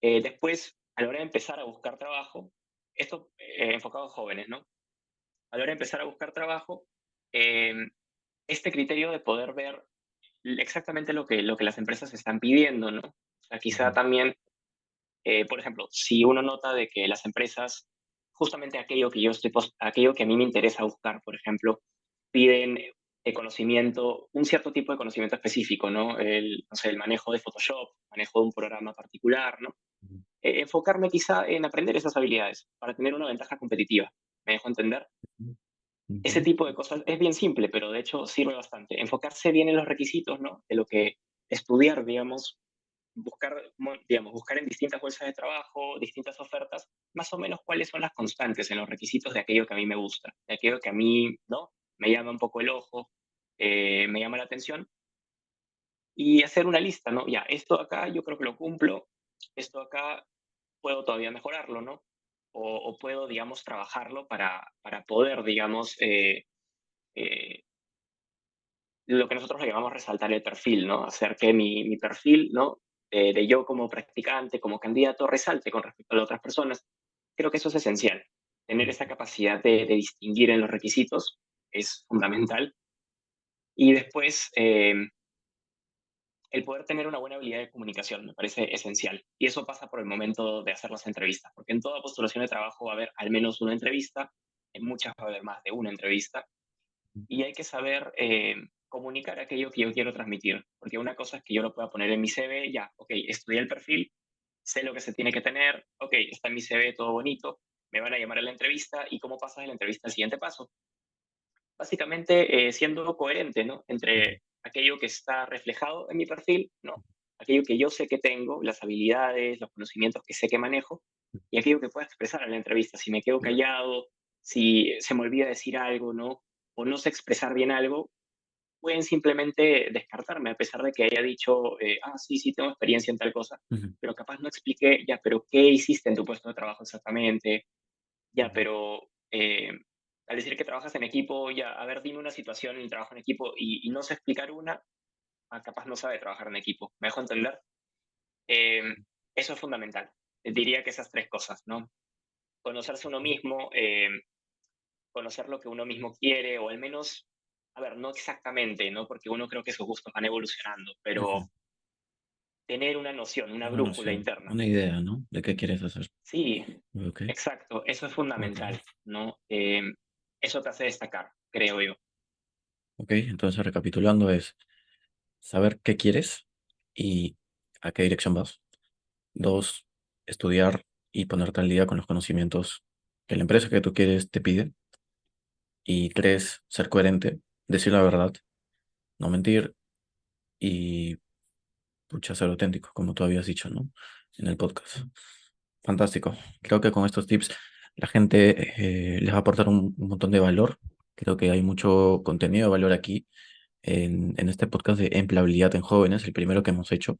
Después, a la hora de empezar a buscar trabajo, esto enfocado a jóvenes, ¿no? A la hora de empezar a buscar trabajo, eh, este criterio de poder ver exactamente lo que las empresas están pidiendo, ¿no? O sea, quizá también, por ejemplo, si uno nota de que las empresas, justamente aquello que a mí me interesa buscar, por ejemplo, piden conocimiento, un cierto tipo de conocimiento específico, ¿no? No sé, el manejo de Photoshop, manejo de un programa particular, ¿no? Enfocarme quizá en aprender esas habilidades para tener una ventaja competitiva. ¿Me dejo entender? Ese tipo de cosas es bien simple, pero de hecho sirve bastante. Enfocarse bien en los requisitos, ¿no? De lo que estudiar, digamos, buscar en distintas bolsas de trabajo, distintas ofertas, más o menos cuáles son las constantes en los requisitos de aquello que a mí me gusta, de aquello que a mí, ¿no? Me llama un poco el ojo, me llama la atención, y hacer una lista, ¿no? Ya, esto acá yo creo que lo cumplo, esto acá puedo todavía mejorarlo, ¿no? O puedo, digamos, trabajarlo para poder, digamos, eh, lo que nosotros le llamamos resaltar el perfil, ¿no? Hacer que mi perfil, ¿no? De yo como practicante, como candidato, resalte con respecto a las otras personas. Creo que eso es esencial. Tener esa capacidad de distinguir en los requisitos es fundamental. Y después, el poder tener una buena habilidad de comunicación me parece esencial. Y eso pasa por el momento de hacer las entrevistas, porque en toda postulación de trabajo va a haber al menos una entrevista, en muchas va a haber más de una entrevista, y hay que saber comunicar aquello que yo quiero transmitir, porque una cosa es que yo lo pueda poner en mi CV, ya, ok, estudié el perfil, sé lo que se tiene que tener, ok, está en mi CV todo bonito, me van a llamar a la entrevista y cómo pasas de la entrevista al siguiente paso. Básicamente siendo coherente, ¿no? Entre aquello que está reflejado en mi perfil, ¿no? Aquello que yo sé que tengo, las habilidades, los conocimientos que sé que manejo, y aquello que pueda expresar en la entrevista. Si me quedo callado, si se me olvida decir algo, ¿no? O no sé expresar bien algo, pueden simplemente descartarme, a pesar de que haya dicho, sí, sí, tengo experiencia en tal cosa, pero capaz no expliqué, ya, pero ¿qué hiciste en tu puesto de trabajo exactamente? Ya, pero al decir que trabajas en equipo, ya, a ver, dime una situación en el trabajo en equipo y no sé explicar una, capaz no sabe trabajar en equipo. ¿Me dejo entender? Eh, Eso es fundamental. Diría que esas tres cosas, ¿no? Conocerse uno mismo, conocer lo que uno mismo quiere, o al menos, a ver, no exactamente, ¿no? Porque uno creo que sus gustos van evolucionando, pero tener una noción, una Una brújula noción, interna. una idea, ¿no? De qué quieres hacer. Sí, Ok, exacto, eso es ok. fundamental, ¿no? Eso te hace destacar, creo yo. Ok, entonces recapitulando es saber qué quieres y a qué dirección vas. Dos, estudiar y ponerte al día con los conocimientos que la empresa que tú quieres te pide. Y tres, ser coherente, decir la verdad, no mentir y pucha, ser auténtico, como tú habías dicho, ¿no? En el podcast. Fantástico. Creo que con estos tips la gente les va a aportar un montón de valor. Creo que hay mucho contenido de valor aquí en este podcast de empleabilidad en jóvenes, el primero que hemos hecho.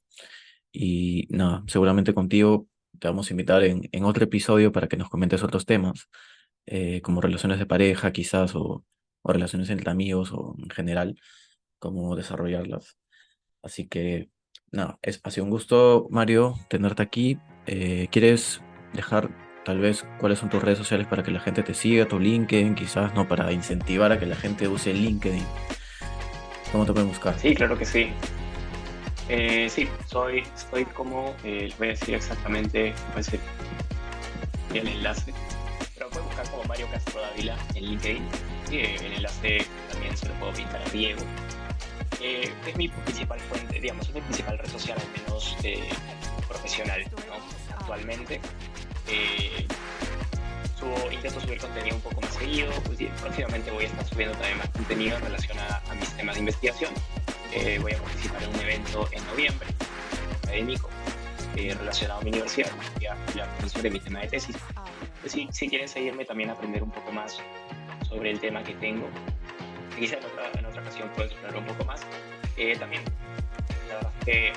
Y nada, seguramente contigo te vamos a invitar en otro episodio para que nos comentes otros temas, como relaciones de pareja quizás, o relaciones entre amigos, o en general, cómo desarrollarlas. Así que nada, ha sido un gusto, Mario, tenerte aquí. ¿Quieres dejar tal vez cuáles son tus redes sociales para que la gente te siga, tu LinkedIn, quizás, no, para incentivar a que la gente use LinkedIn? ¿Cómo te pueden buscar? Sí, claro que sí. Sí, estoy como, les voy a decir exactamente, puede ser el enlace, pero pueden buscar como Mario Castro Dávila en LinkedIn. Y el enlace también se lo puedo pintar a Diego. Es mi principal fuente, digamos, es mi principal red social, al menos profesional, ¿no? Actualmente. Eh, Intento subir contenido un poco más seguido, pues, y próximamente voy a estar subiendo también más contenido en relación a mis temas de investigación. Voy a participar en un evento en noviembre, académico, relacionado a mi universidad, ya sobre mi tema de tesis. Pues, si quieren seguirme, también aprender un poco más sobre el tema que tengo, quizá en otra ocasión puedo explorar un poco más. También, la verdad es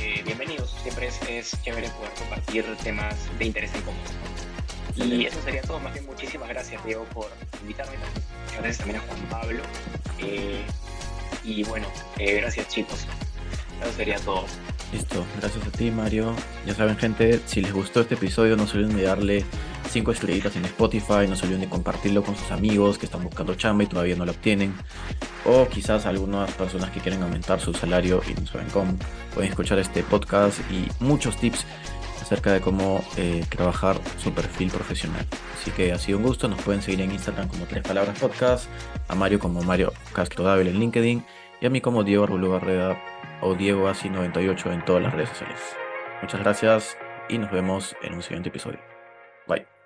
que bienvenidos, siempre es chévere poder compartir temas de interés en común, ¿no? Y Excelente. eso sería todo. Más bien, muchísimas gracias, Diego, por invitarme. Muchas gracias también a Juan Pablo. Eh, y bueno, gracias, chicos. Eso sería todo. Listo, gracias a ti, Mario. Ya saben, gente, si les gustó este episodio, no se olviden de darle 5 estrellitas en Spotify, no se olviden de compartirlo con sus amigos que están buscando chamba y todavía no lo obtienen, o quizás algunas personas que quieren aumentar su salario y no saben cómo. Pueden escuchar este podcast y muchos tips acerca de cómo trabajar su perfil profesional. Así que ha sido un gusto, nos pueden seguir en Instagram como Tres Palabras Podcast, a Mario como Mario Castro Dávila en LinkedIn y a mí como Diego Arbulo Barreda o Diego Asi 98 en todas las redes sociales. Muchas gracias y nos vemos en un siguiente episodio. Bye.